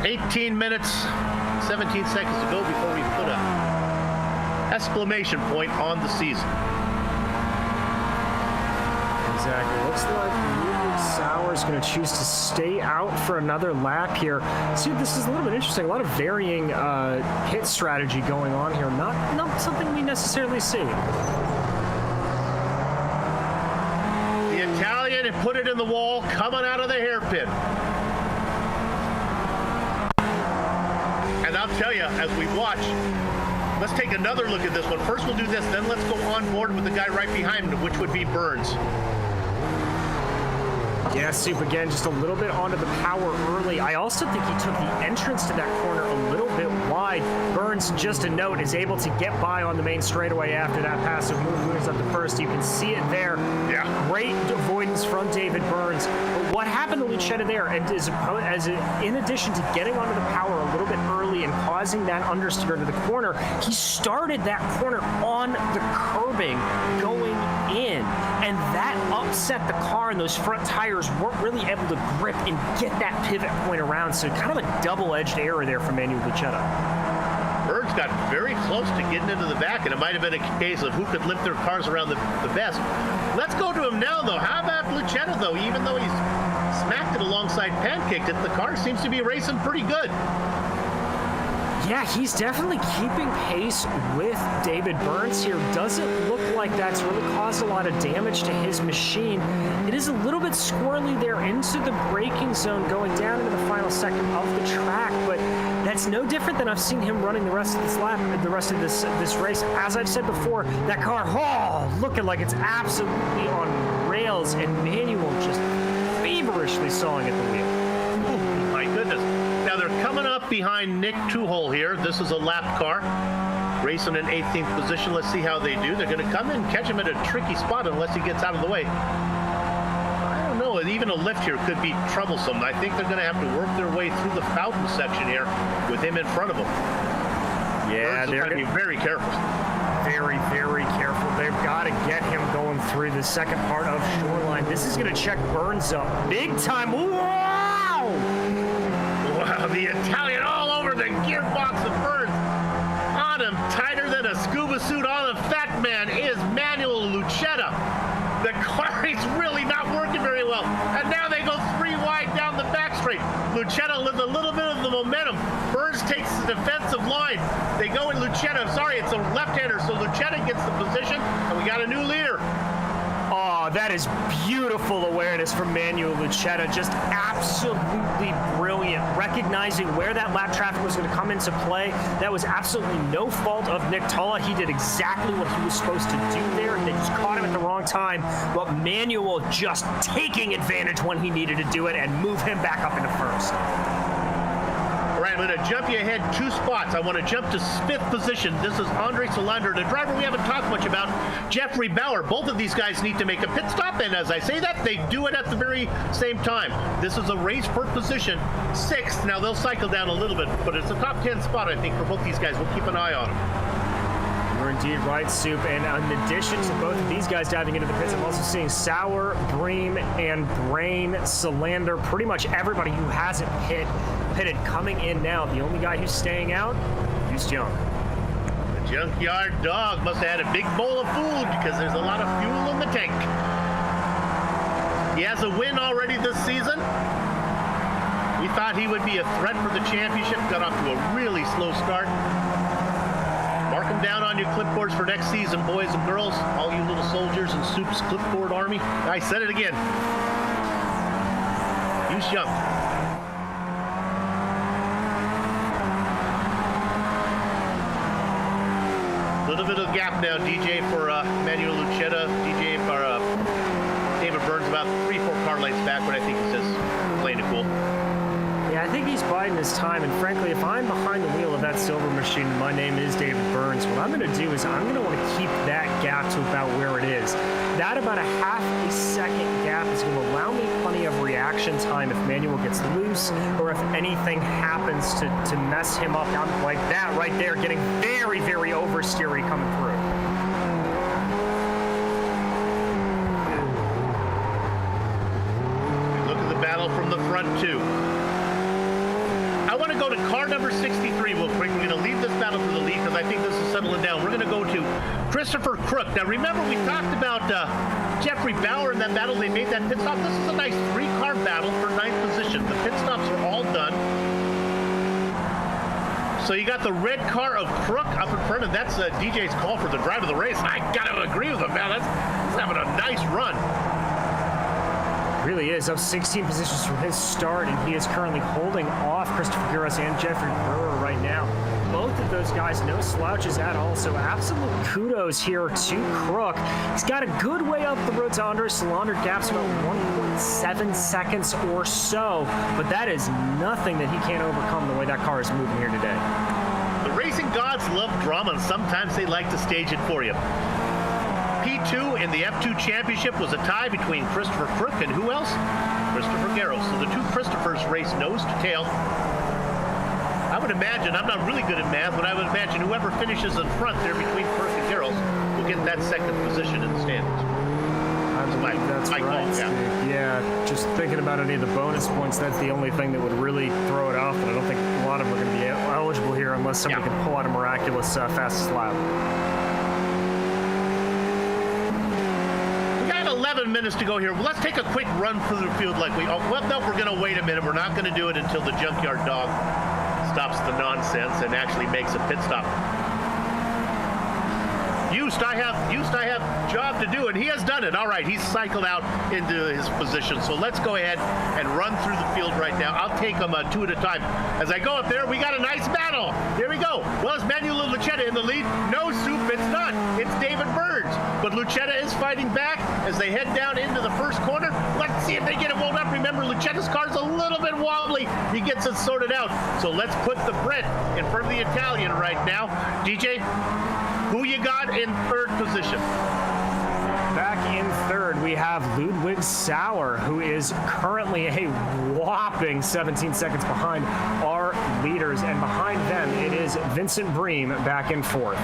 18 minutes, 17 seconds to go before we put a exclamation point on the season. Exactly. Looks like Sauer's going to choose to stay out for another lap here. See, this is a little bit interesting. A lot of varying pit strategy going on here. Not something we necessarily see. The Italian put it in the wall, coming out of the hairpin. And I'll tell you, as we watch, let's take another look at this one. First we'll do this, then let's go on board with the guy right behind him, which would be Burns. Yeah, Soup again, just a little bit onto the power early. I also think he took the entrance to that corner a little bit wide. Burns, just a note, is able to get by on the main straightaway after that passive move. Moves up to first. You can see it there. Yeah. Great avoidance from David Burns. But what happened to Lucetta there, and in addition to getting onto the power a little bit early and causing that understeer to the corner, he started that corner on the curbing going in, and that upset the car, and those front tires weren't really able to grip and get that pivot point around. So kind of a double-edged error there from Manuel Lucetta. Burns got very close to getting into the back, and it might have been a case of who could lift their cars around the best. Let's go to him now, though. How about Lucetta, though? Even though he's smacked it alongside, pancaked it, the car seems to be racing pretty good. Yeah, he's definitely keeping pace with David Burns here. Doesn't look like that's really caused a lot of damage to his machine. It is a little bit squirrely there into the braking zone, going down into the final second of the track, but that's no different than I've seen him running the rest of this lap, the rest of this race. As I've said before, that car, looking like it's absolutely on rails, and Manuel just feverishly sawing at the wheel. Oh, my goodness. Now they're coming up behind Nick Tuhol here. This is a lap car, racing in 18th position. Let's see how they do. They're going to come in, catch him at a tricky spot unless he gets out of the way. I don't know. Even a lift here could be troublesome. I think they're going to have to work their way through the fountain section here with him in front of them. Yeah, they're going to be very careful. Very, very careful. They've got to get him going through the second part of Shoreline. This is going to check Burns up big time. Wow! Wow, the Italian all over the gearbox of Burns. On him, tighter than a scuba suit on the fat man is Manuel Lucetta. The car is really not working very well. And now they go 3 wide down the back straight. Lucetta with a little bit of the momentum. Burns takes the defensive line. They go in Lucetta. Sorry, it's a left-hander, so Lucetta gets the position, and we got a new leader. Oh, that is beautiful awareness from Manuel Lucetta. Just absolutely brilliant. Recognizing where that lap traffic was going to come into play. That was absolutely no fault of Nick Tulla. He did exactly what he was supposed to do there. They just caught him at the wrong time. But Manuel just taking advantage when he needed to do it and move him back up into first. All right, I'm going to jump you ahead 2 spots. I want to jump to 5th position. This is Andre Solander, the driver we haven't talked much about, Jeffrey Bauer. Both of these guys need to make a pit stop, and as I say that, they do it at the very same time. This is a race per position, 6th. Now, they'll cycle down a little bit, but it's a top 10 spot, I think, for both these guys. We'll keep an eye on them. You're indeed right, Soup. And in addition to both of these guys diving into the pits, I'm also seeing Sauer, Bream, and Brain, Solander, pretty much everybody who hasn't pitted coming in now. The only guy who's staying out is Young. The junkyard dog must have had a big bowl of food because there's a lot of fuel in the tank. He has a win already this season. We thought he would be a threat for the championship. Got off to a really slow start. Mark him down on your clipboards for next season, boys and girls. All you little soldiers in Soup's clipboard army. I said it again. Use Young. Little bit of gap now, DJ for Manuel Lucetta. DJ for David Burns about 3-4 car lengths back, but I think he's just playing it cool. Yeah, I think he's biding his time, and frankly, if I'm behind the wheel of that silver machine and my name is David Burns, what I'm going to do is I'm going to want to keep that gap to about where it is. That about a half a second gap is going to allow me plenty of reaction time if Manuel gets loose or if anything happens to mess him up. I'm like that right there, getting very, very oversteery coming through. Look at the battle from the front, too. I want to go to car number 63 real quick. We're going to leave this battle to the lead because I think this is settling down. We're going to go to Christopher Crook. Now, remember, we talked about Jeffrey Bauer in that battle. They made that pit stop. This is a nice three-car battle for 9th position. The pit stops are all done. So you got the red car of Crook up in front, and that's DJ's call for the drive of the race. I got to agree with him, man. He's having a nice run. Really is up 16 positions from his start, and he is currently holding off Christopher Garros and Jeffrey Brewer right now. Both of those guys, no slouches at all, so absolute kudos here to Crook. He's got a good way up the road to Andres Solander, gaps about 1.7 seconds or so, but that is nothing that he can't overcome the way that car is moving here today. The racing gods love drama, and sometimes they like to stage it for you. P2 in the F2 championship was a tie between Christopher Crook and who else? Christopher Garros. So the two Christophers race nose to tail. I would imagine, I'm not really good at math, but I would imagine whoever finishes in front there between Crook and Garros will get that second position in the standings. That's right. Yeah, just thinking about any of the bonus points, that's the only thing that would really throw it off, but I don't think a lot of them are going to be eligible here unless somebody can pull out a miraculous fastest lap. 11 minutes to go here. Well, let's take a quick run through the field like well, no, we're going to wait a minute. We're not going to do it until the junkyard dog stops the nonsense and actually makes a pit stop. I have job to do, and he has done it. All right, he's cycled out into his position. So let's go ahead and run through the field right now. I'll take them two at a time. As I go up there, we got a nice battle. Here we go. Well, it's Manuel Lucetta in the lead. No, Soup, it's not. It's David Burns. But Lucetta is fighting back as they head down into the first corner. Let's see if they get it rolled up. Remember, Lucetta's car's a little bit wobbly. He gets it sorted out. So let's put the Brit in front of the Italian right now. DJ, who you got in third position? Back in third, we have Ludwig Sauer, who is currently a whopping 17 seconds behind our leaders. And behind them, it is Vincent Greene back in fourth.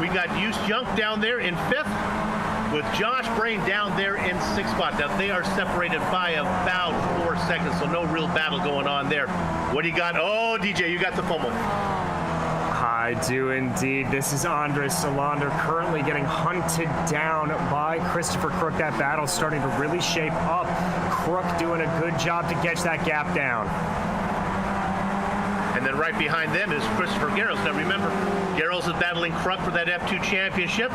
We got Use Junk down there in fifth, with Josh Brain down there in sixth spot. Now, they are separated by about 4 seconds, so no real battle going on there. What do you got? Oh, DJ, you got the FOMO. I do indeed. This is Andres Solander currently getting hunted down by Christopher Crook. That battle's starting to really shape up. Crook doing a good job to catch that gap down. And then right behind them is Christopher Garros. Now remember, Garros is battling Crook for that F2 championship.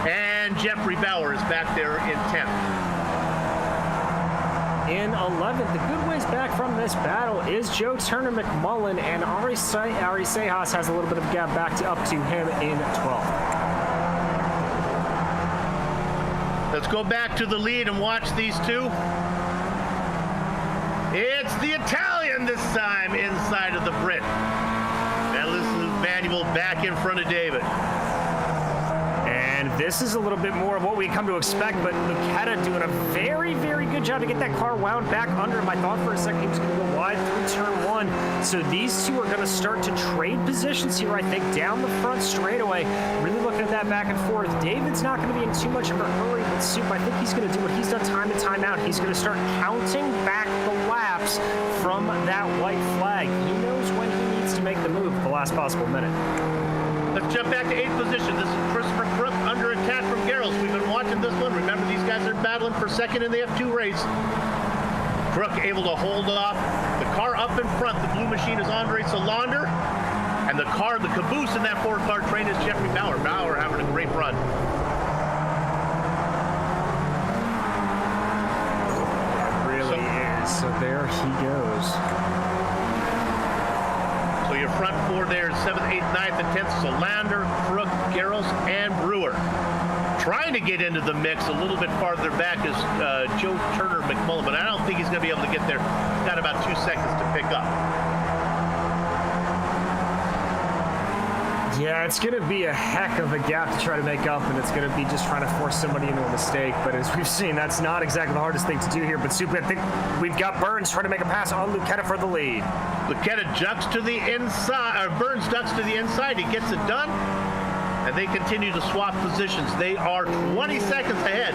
And Jeffrey Bauer is back there in 10th. In 11th, the good ways back from this battle is Joe Turner McMullen, and Ari Sejas has a little bit of a gap back up to him in 12th. Let's go back to the lead and watch these two. It's the Italian this time inside of the Brit. Now this is Manuel back in front of David. And this is a little bit more of what we come to expect, but Lucetta doing a very, very good job to get that car wound back under him. I thought for a second he was going to go wide through turn one. So these two are going to start to trade positions here, I think, down the front straightaway. Really looking at that back and forth. David's not going to be in too much of a hurry with Soup. I think he's going to do what he's done time and time out. He's going to start counting back the laps from that white flag. He knows when he needs to make the move at the last possible minute. Let's jump back to 8th position. This is Christopher Crook under attack from Garros. We've been watching this one. Remember, these guys are battling for second in the F2 race. Crook able to hold off. The car up in front, the blue machine is Andre Solander. And the caboose in that four-car train is Jeffrey Bauer. Bauer having a great run. It really is. So there he goes. So your front four there is 7th, 8th, 9th, and 10th. Solander, Crook, Garros, and Brewer. trying to get into the mix a little bit farther back is Joe Turner McMullen, but I don't think he's going to be able to get there. He's got about 2 seconds to pick up. Yeah, it's going to be a heck of a gap to try to make up, and it's going to be just trying to force somebody into a mistake. But as we've seen, that's not exactly the hardest thing to do here. But Super, I think we've got Burns trying to make a pass on Lucetta for the lead. Lucetta ducks to the inside, or Burns ducks to the inside. He gets it done, and they continue to swap positions. They are 20 seconds ahead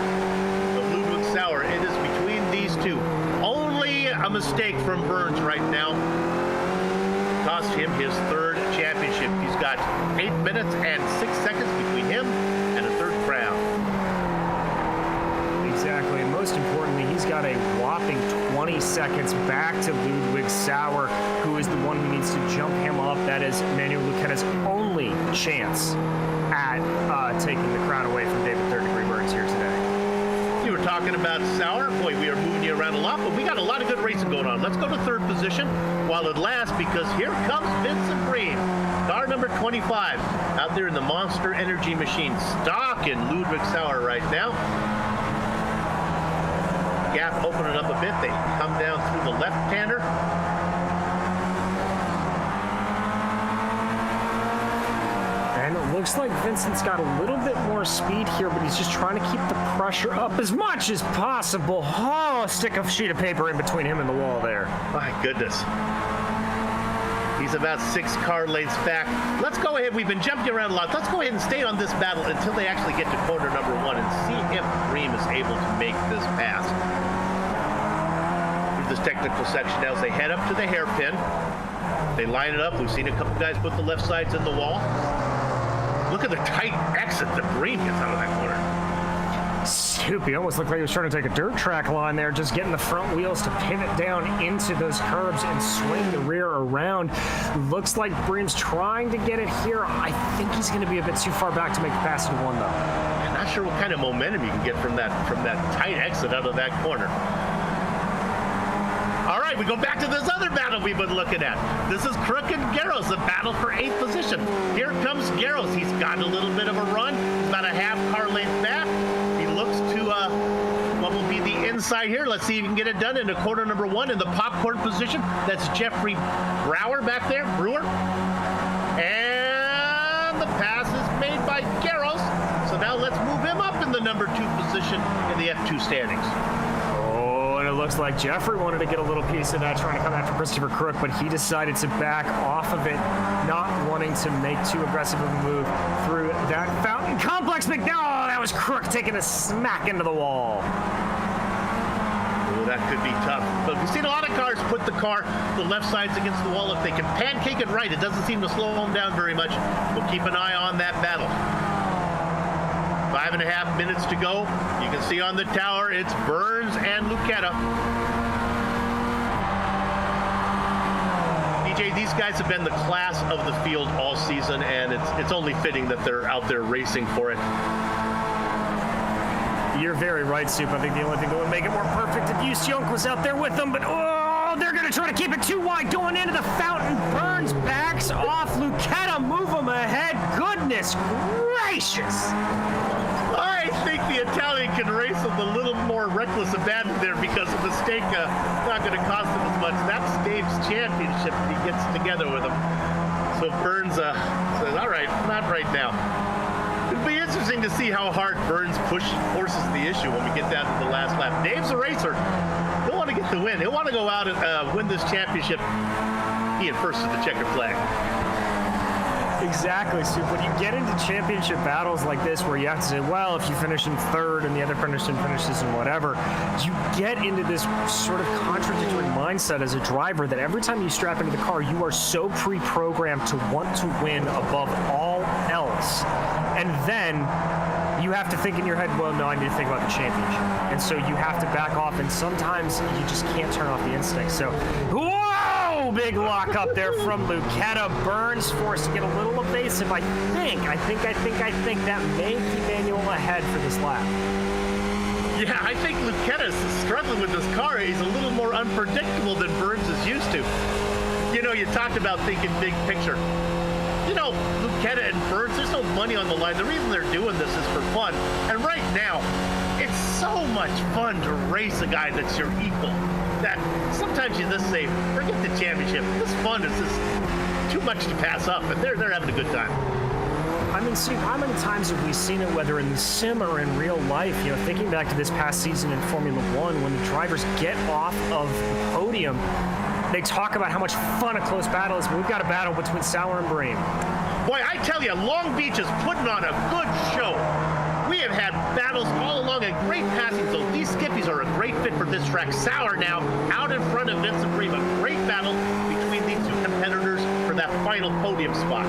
of Ludwig Sauer. It is between these two. Only a mistake from Burns right now cost him his 3rd championship. He's got 8 minutes and 6 seconds between him and a 3rd crown. Exactly, and most importantly, he's got a whopping 20 seconds back to Ludwig Sauer, who is the one who needs to jump him up. That is Manuel Lucetta's only chance at taking the crown away from David 3rd Degree Burns here today. You were talking about Sauer. Boy, we are moving you around a lot, but we got a lot of good racing going on. Let's go to 3rd position while it lasts, because here comes Vincent Greene, car number 25, out there in the Monster Energy machine, stock in Ludwig Sauer right now. Gap opening up a bit. They come down through the left-hander. And it looks like Vincent's got a little bit more speed here, but he's just trying to keep the pressure up as much as possible. Oh, stick a sheet of paper in between him and the wall there. My goodness. He's about 6 car lengths back. Let's go ahead. We've been jumping around a lot. Let's go ahead and stay on this battle until they actually get to corner number 1 and see if Bream is able to make this pass. Through this technical section now as they head up to the hairpin. They line it up. We've seen a couple guys put the left sides in the wall. Look at the tight exit that Bream gets out of that corner. He almost looked like he was trying to take a dirt track line there, just getting the front wheels to pivot down into those curbs and swing the rear around. Looks like Bream's trying to get it here. I think he's going to be a bit too far back to make the pass into 1, though. I'm not sure what kind of momentum you can get from that tight exit out of that corner. All right, we go back to this other battle we've been looking at. This is Crook and Garros, a battle for 8th position. Here comes Garros. He's got a little bit of a run. He's about a half car length back. He looks to what will be the inside here. Let's see if he can get it done into corner number 1 in the popcorn position. That's Jeffrey Brewer back there. And the pass is made by Garros. So now let's move him up in the number 2 position in the F2 standings. It looks like Jeffrey wanted to get a little piece of that, trying to come after Christopher Crook, but he decided to back off of it, not wanting to make too aggressive of a move through that fountain complex. But no, that was Crook taking a smack into the wall. Oh, that could be tough. But we've seen a lot of cars put the left sides against the wall. If they can pancake it right, it doesn't seem to slow them down very much. We'll keep an eye on that battle. 5.5 minutes to go. You can see on the tower, it's Burns and Lucetta. DJ, these guys have been the class of the field all season, and it's only fitting that they're out there racing for it. You're very right, Soup. I think the only thing that would make it more perfect if Yus Junk was out there with them, but they're going to try to keep it too wide going into the fountain. Burns backs off. Lucetta, move him ahead. Goodness gracious. I think the Italian can race with a little more reckless abandon there, because a mistake not going to cost him as much. That's Dave's championship that he gets together with him. So Burns says, all right, not right now. It'll be interesting to see how hard Burns forces the issue when we get down to the last lap. Dave's a racer. He'll want to get the win. He'll want to go out and win this championship. He in first is the checkered flag. Exactly, Soup. When you get into championship battles like this, where you have to say, well, if you finish in 3rd and the other person finishes in whatever, you get into this sort of contradictory mindset as a driver that every time you strap into the car, you are so pre-programmed to want to win above all else. And then you have to think in your head, well, no, I need to think about the championship. And so you have to back off, and sometimes you just can't turn off the instinct. So, big lock up there from Lucetta. Burns forced to get a little evasive. I think that may keep Manuel ahead for this lap. Yeah, I think Lucetta's struggling with this car. He's a little more unpredictable than Burns is used to. You know, you talked about thinking big picture. You know, Lucetta and Burns, there's no money on the line. The reason they're doing this is for fun. And Now, it's so much fun to race a guy that's your equal that sometimes you just say, forget the championship. This fun is just too much to pass up, and they're having a good time. I mean, Steve, how many times have we seen it, whether in the sim or in real life? You know, thinking back to this past season in Formula One, when the drivers get off of the podium, they talk about how much fun a close battle is. But we've got a battle between Sauer and Bream. Boy, I tell you, Long Beach is putting on a good show. We have had battles all along and great passing, so these skippies are a great fit for this track. Sauer now out in front of Vincent Greene. A great battle between these two competitors for that final podium spot.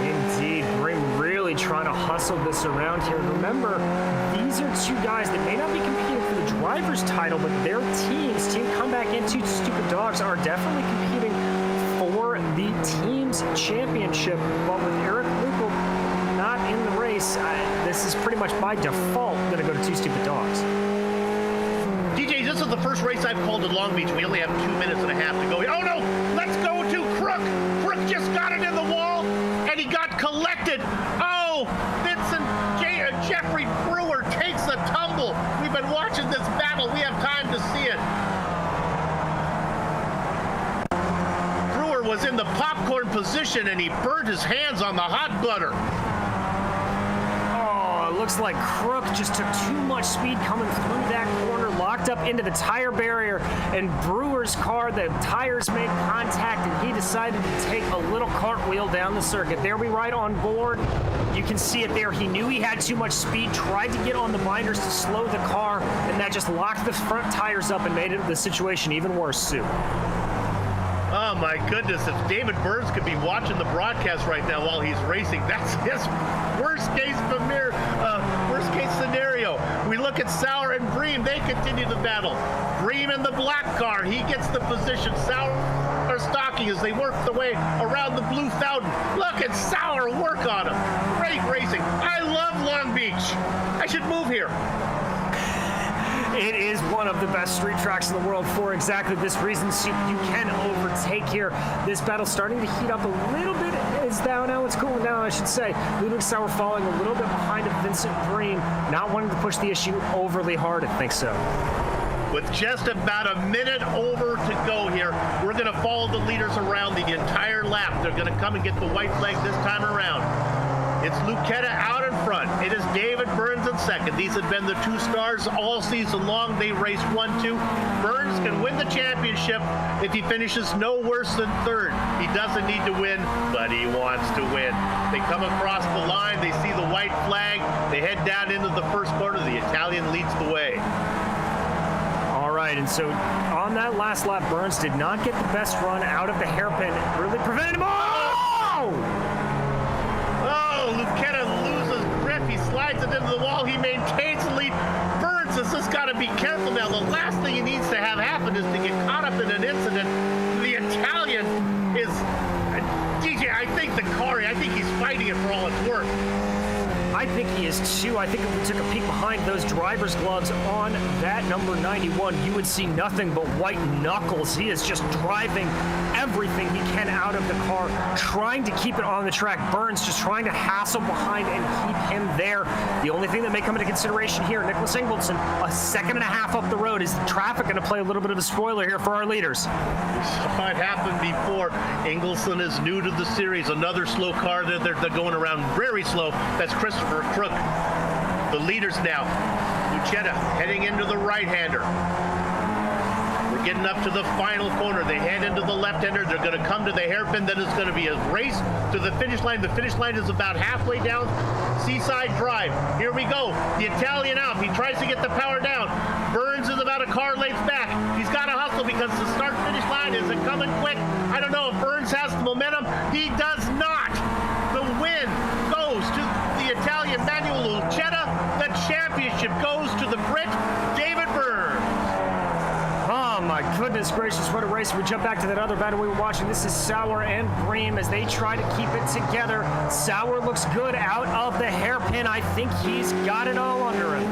Indeed, Bream really trying to hustle this around here. Remember, these are two guys that may not be competing for the driver's title, but their teams, Team Comeback and Two Stupid Dogs, are definitely competing for the team's championship. But with Eric Lupel not in the race, this is pretty much by default going to go to Two Stupid Dogs. DJ, this is the first race I've called at Long Beach. We only have 2 minutes and a half to go. Oh no, let's go to Crook. Crook just got it in the wall and he got collected. Oh, Jeffrey Brewer takes a tumble. We've been watching this battle. We have time to see it. Brewer was in the popcorn position and he burned his hands on the hot butter. Looks like Crook just took too much speed coming through that corner, locked up into the tire barrier, and Brewer's car, the tires made contact, and he decided to take a little cartwheel down the circuit. There we right on board. You can see it there. He knew he had too much speed, tried to get on the binders to slow the car, and that just locked the front tires up and made the situation even worse, Sue. Oh my goodness, if David Burns could be watching the broadcast right now while he's racing, that's his worst case scenario. We look at Sauer and Bream, they continue the battle. Bream in the black car, he gets the position. Sauer are stalking as they work their way around the blue fountain. Look at Sauer work on him. Great racing. I love Long Beach. I should move here. It is one of the best street tracks in the world for exactly this reason. So you can overtake here. This battle's starting to heat up a little bit. Now it's cooling down, I should say. Ludwig Sauer falling a little bit behind of Vincent Greene, not wanting to push the issue overly hard, I think so. With just about a minute over to go here, we're going to follow the leaders around the entire lap. They're going to come and get the white flag this time around. It's Lucchetta out in front. It is David Burns in second. These have been the two stars all season long. They raced 1-2. Burns can win the championship if he finishes no worse than third. He doesn't need to win, but he wants to win. They come across the line. They see the white flag. They head down into the first corner. The Italian leads the way. All right, and so on that last lap, Burns did not get the best run out of the hairpin. Really prevented him. Lucchetta loses grip. He slides it into the wall. He maintains the lead. Burns has just got to be careful now. The last thing he needs to have happen is to get caught up in an incident. The Italian is... DJ, I think he's fighting it for all it's worth. I think he is too. I think if we took a peek behind those driver's gloves on that number 91, you would see nothing but white knuckles. He is just driving everything he can out of the car, trying to keep it on the track. Burns just trying to hassle behind and keep him there. The only thing that may come into consideration here, Nicholas Ingolson, a second and a half up the road. Is the traffic going to play a little bit of a spoiler here for our leaders? We saw it happen before. Ingolson is new to the series. Another slow car. They're going around very slow. That's Christopher Crook. The leaders now. Lucchetta heading into the right-hander. We're getting up to the final corner. They head into the left-hander. They're going to come to the hairpin. Then it's going to be a race to the finish line. The finish line is about halfway down Seaside Drive. Here we go. The Italian out. He tries to get the power down. Burns is about a car length back. He's got to hustle because the start-finish line isn't coming quick. I don't know if Burns has the momentum. He does not. The win goes to the Italian Manuel Lucchetta. The championship goes to the Brit, David Burns. Oh my goodness gracious, what a race. We jump back to that other battle we were watching. This is Sauer and Bream as they try to keep it together. Sauer looks good out of the hairpin. I think he's got it all under him.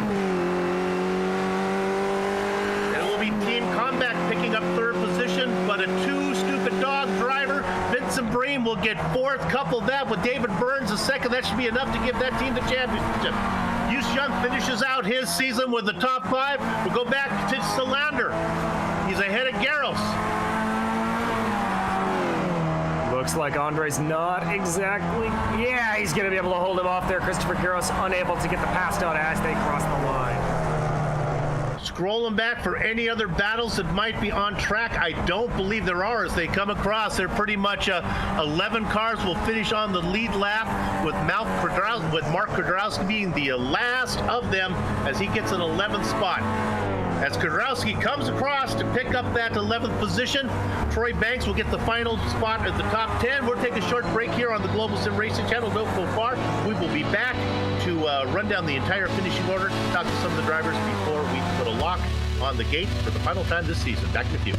It will be Team Comeback picking up third position, but a two stupid dog driver Vincent Greene will get fourth. Couple that with David Burns a second. That should be enough to give that team the championship. Hughes Young finishes out his season with the top 5. We'll go back to Salander. He's ahead of Garros. Looks like Andre's not exactly... Yeah, he's going to be able to hold him off there. Christopher Garros unable to get the pass out as they cross the line. Scrolling back for any other battles that might be on track. I don't believe there are as they come across. They're pretty much 11 cars will finish on the lead lap with Mark Kwiatkowski being the last of them as he gets an 11th spot. As Kwiatkowski comes across to pick up that 11th position, Troy Banks will get the final spot at the top 10. We'll take a short break here on the Global SimRacing Channel. Don't go far. We will be back to run down the entire finishing order, talk to some of the drivers before we put a lock on the gate for the final time this season. Back with you.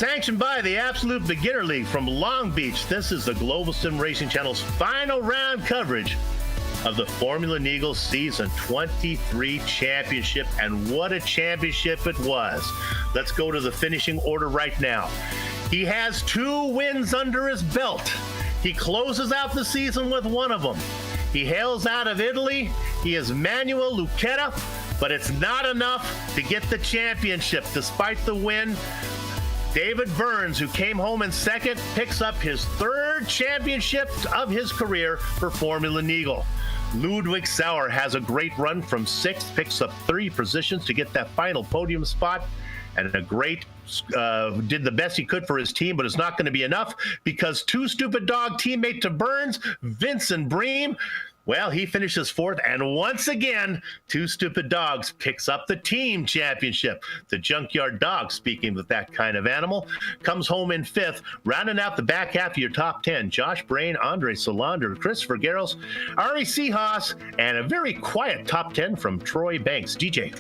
Sanctioned by the Absolute Beginner League from Long Beach, this is the Global SimRacing Channel's final round coverage of the Formula Neagle Season 23 Championship, and what a championship it was. Let's go to the finishing order right now. He has 2 wins under his belt. He closes out the season with one of them. He hails out of Italy. He is Manuel Lucchetta, but it's not enough to get the championship. Despite the win, David Burns, who came home in second, picks up his 3rd championship of his career for Formula Neagle. Ludwig Sauer has a great run from 6th, picks up 3 positions to get that final podium spot, and a great did the best he could for his team, but it's not going to be enough because Two Stupid Dog teammate to Burns, Vincent Greene, well, he finishes fourth, and once again, Two Stupid Dogs picks up the team championship. The Junkyard Dog, speaking of that kind of animal, comes home in fifth, rounding out the back half of your top 10. Josh Brain, Andre Solander, Christopher Garros, Ari Seahaas, and a very quiet top 10 from Troy Banks. DJ.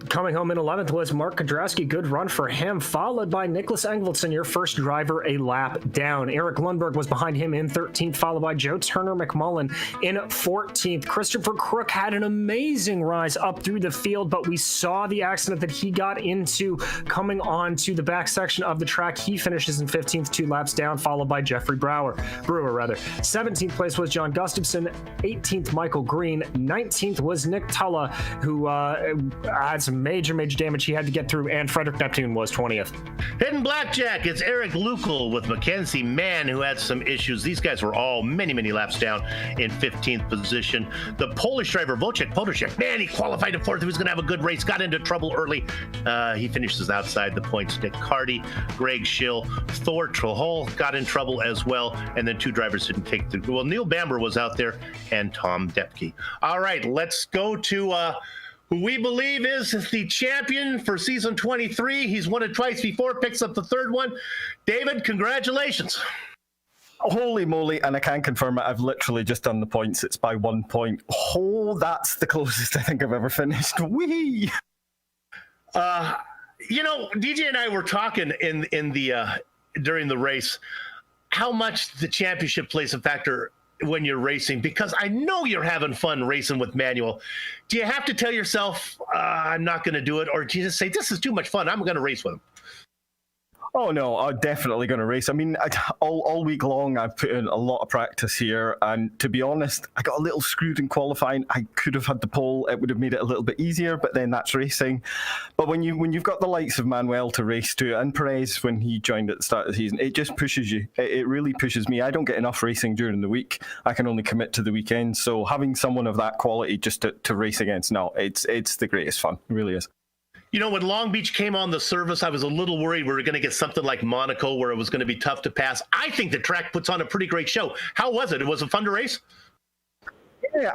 Coming home in 11th was Mark Kudrowski. Good run for him, followed by Nicholas Engvaldson, your first driver a lap down. Eric Lundberg was behind him in 13th, followed by Joe Turner McMullen in 14th. Christopher Crook had an amazing rise up through the field, but we saw the accident that he got into coming on to the back section of the track. He finishes in 15th, 2 laps down, followed by Jeffrey Brewer. 17th place was John Gustafson. 18th, Michael Green. 19th was Nick Tulla, who had some major damage he had to get through, and Frederick Neptune was 20th. Hidden Blackjack, it's Eric Lukal with Mackenzie Mann, who had some issues. These guys were all many laps down in 15th position. The Polish driver, Wojciech Podolczyk, man, he qualified in fourth. He was going to have a good race, got into trouble early. He finishes outside the points. Nick Carty, Greg Schill, Thor Trohol got in trouble as well, and then 2 drivers didn't take the... Well, Neil Bamber was out there, and Tom Depke. All right, let's go to... who we believe is the champion for season 23. He's won it twice before, picks up the third one. David, congratulations. Holy moly, and I can confirm it. I've literally just done the points. It's by 1 point. Oh, that's the closest I think I've ever finished. Whee! DJ and I were talking in the during the race how much the championship plays a factor when you're racing, because I know you're having fun racing with Manuel. Do you have to tell yourself, I'm not going to do it? Or do you just say, this is too much fun, I'm going to race with him? Oh, no, I'm definitely going to race. I mean, all week long, I've put in a lot of practice here. And to be honest, I got a little screwed in qualifying. I could have had the pole. It would have made it a little bit easier, but then that's racing. But when you've got the likes of Manuel to race to, and Prez when he joined at the start of the season, it just pushes you. It really pushes me. I don't get enough racing during the week. I can only commit to the weekend. So having someone of that quality just to race against, no, it's the greatest fun. It really is. You know, when Long Beach came on the service, I was a little worried we were going to get something like Monaco where it was going to be tough to pass. I think the track puts on a pretty great show. How was it? Was it fun to race? Yeah,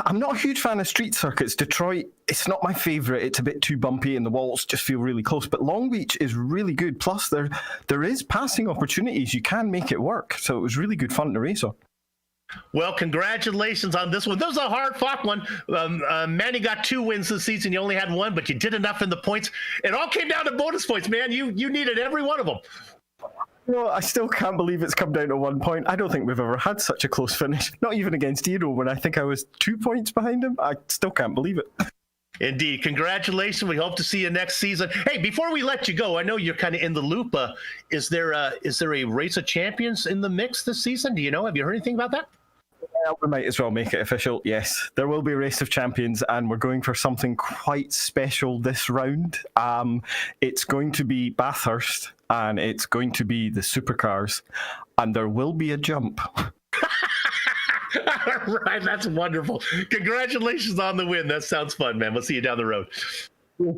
I'm not a huge fan of street circuits. Detroit, it's not my favourite. It's a bit too bumpy and the walls just feel really close. But Long Beach is really good. Plus, there is passing opportunities. You can make it work. So it was really good fun to race on. Well, congratulations on this one. This was a hard-fought one. Manny got 2 wins this season. You only had 1, but you did enough in the points. It all came down to bonus points, man. You needed every one of them. No, I still can't believe it's come down to 1 point. I don't think we've ever had such a close finish. Not even against Hero, when I think I was 2 points behind him. I still can't believe it. Indeed. Congratulations. We hope to see you next season. Hey, before we let you go, I know you're kind of in the loop. Is there a race of champions in the mix this season? Do you know? Have you heard anything about that? Yeah, we might as well make it official. Yes, there will be a race of champions, and we're going for something quite special this round. It's going to be Bathurst, and it's going to be the supercars, and there will be a jump. All right, that's wonderful. Congratulations on the win. That sounds fun, man. We'll see you down the road.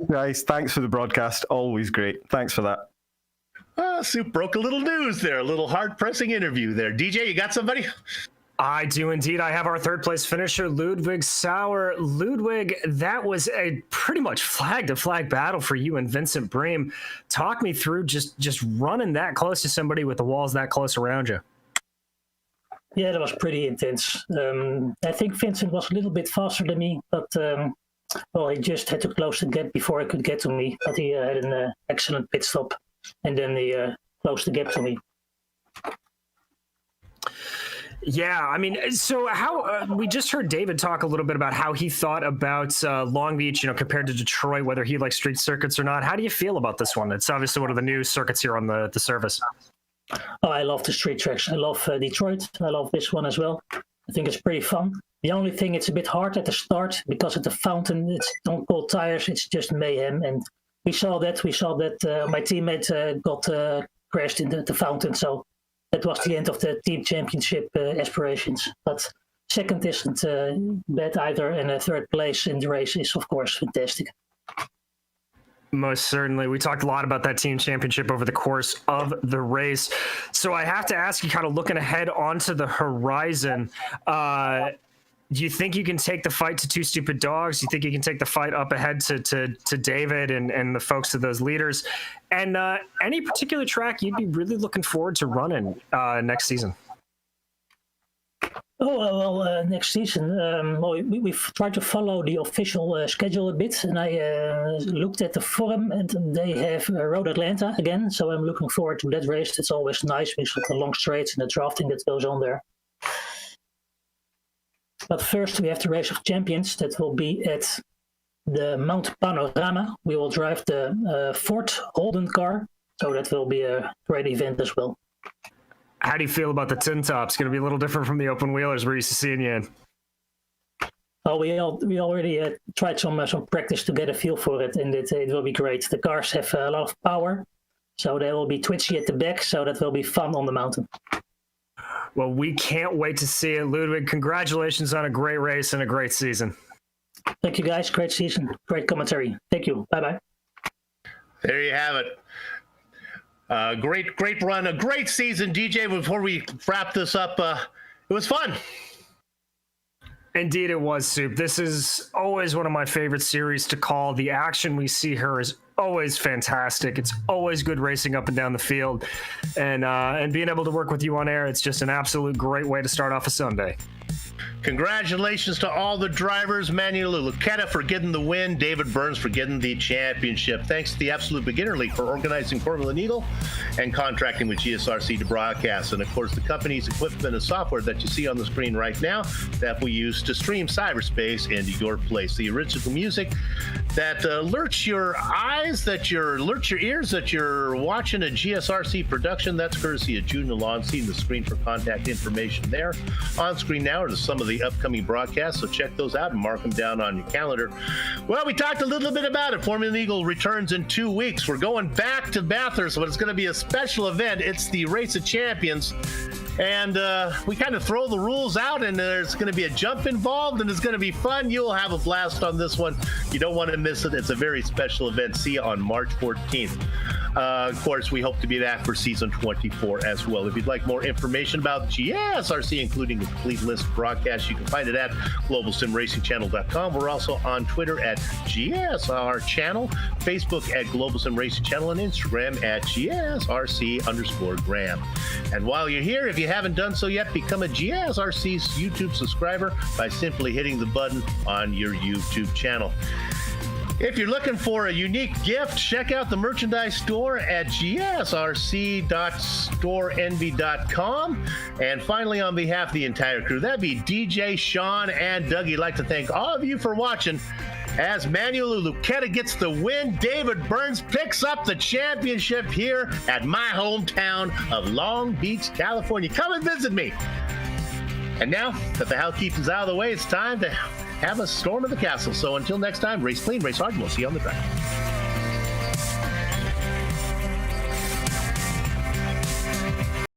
Guys, thanks for the broadcast. Always great. Thanks for that. Soup broke a little news there, a little hard-pressing interview there. DJ, you got somebody? I do indeed. I have our third place finisher, Ludwig Sauer. Ludwig, that was a pretty much flag-to-flag battle for you and Vincent Greene. Talk me through just running that close to somebody with the walls that close around you. Yeah, that was pretty intense. I think Vincent was a little bit faster than me, but he just had to close the gap before he could get to me. But he had an excellent pit stop, and then he closed the gap to me. Yeah, I mean, so how we just heard David talk a little bit about how he thought about Long Beach, compared to Detroit, whether he likes street circuits or not. How do you feel about this one? It's obviously one of the new circuits here on the service. Oh, I love the street tracks. I love Detroit. I love this one as well. I think it's pretty fun. The only thing, it's a bit hard at the start because of the fountain. It's don't cold tires. It's just mayhem. And we saw that. My teammate got crashed in the fountain. So that was the end of the team championship aspirations. But second isn't bad either. And a third place in the race is, of course, fantastic. Most certainly. We talked a lot about that team championship over the course of the race. So I have to ask you, kind of looking ahead onto the horizon, do you think you can take the fight to Two Stupid Dogs? Do you think you can take the fight up ahead to David and the folks of those leaders? And any particular track you'd be really looking forward to running next season? Oh, well, next season, we've tried to follow the official schedule a bit, and I looked at the forum, and they have Road Atlanta again, so I'm looking forward to that race. It's always nice with the long straights and the drafting that goes on there. But first, we have the Race of Champions that will be at the Mount Panorama. We will drive the Ford Holden car, so that will be a great event as well. How do you feel about the tin tops? Going to be a little different from the open wheelers we're used to seeing you in. Oh, we already tried some practice to get a feel for it, and it will be great. The cars have a lot of power, so they will be twitchy at the back, so that will be fun on the mountain. Well, we can't wait to see it, Ludwig. Congratulations on a great race and a great season. Thank you, guys. Great season. Great commentary. Thank you. Bye-bye. There you have it. Great run, a great season, DJ. Before we wrap this up, it was fun. Indeed, it was, Soup. This is always one of my favorite series to call. The action we see here is always fantastic. It's always good racing up and down the field, and being able to work with you on air, it's just an absolute great way to start off a Sunday. Congratulations to all the drivers. Manuel Lucchetta for getting the win. David Burns for getting the championship. Thanks to the Absolute Beginner League for organizing Formula Neagle and contracting with GSRC to broadcast. And, of course, the company's equipment and software that you see on the screen right now that we use to stream cyberspace into your place. The original music that alerts your eyes, alerts your ears that you're watching a GSRC production. That's courtesy of June Alon. Seeing the screen for contact information there. On screen now are some of the upcoming broadcasts, so check those out and mark them down on your calendar. Well, we talked a little bit about it. Formula Eagle returns in 2 weeks. We're going back to Bathurst, but it's going to be a special event. It's the Race of Champions, and we kind of throw the rules out, and there's going to be a jump involved, and it's going to be fun. You'll have a blast on this one. You don't want to miss it. It's a very special event. See you on March 14th. Of course, we hope to be back for season 24 as well. If you'd like more information about GSRC, including a complete list of broadcasts, you can find it at globalsimracingchannel.com. We're also on Twitter at GSR Channel, Facebook at Global Sim Racing Channel, and Instagram at GSRC_Graham. And while you're here, if you haven't done so yet, become a GSRC YouTube subscriber by simply hitting the button on your YouTube channel. If you're looking for a unique gift, check out the merchandise store at gsrc.storenvy.com. And finally, on behalf of the entire crew, that'd be DJ, Sean, and Doug, I'd like to thank all of you for watching. As Manuel Lucchetta gets the win, David Burns picks up the championship here at my hometown of Long Beach, California. Come and visit me. And now that the housekeeping's out of the way, it's time to have a storm of the castle. So until next time, race clean, race hard, and we'll see you on the track.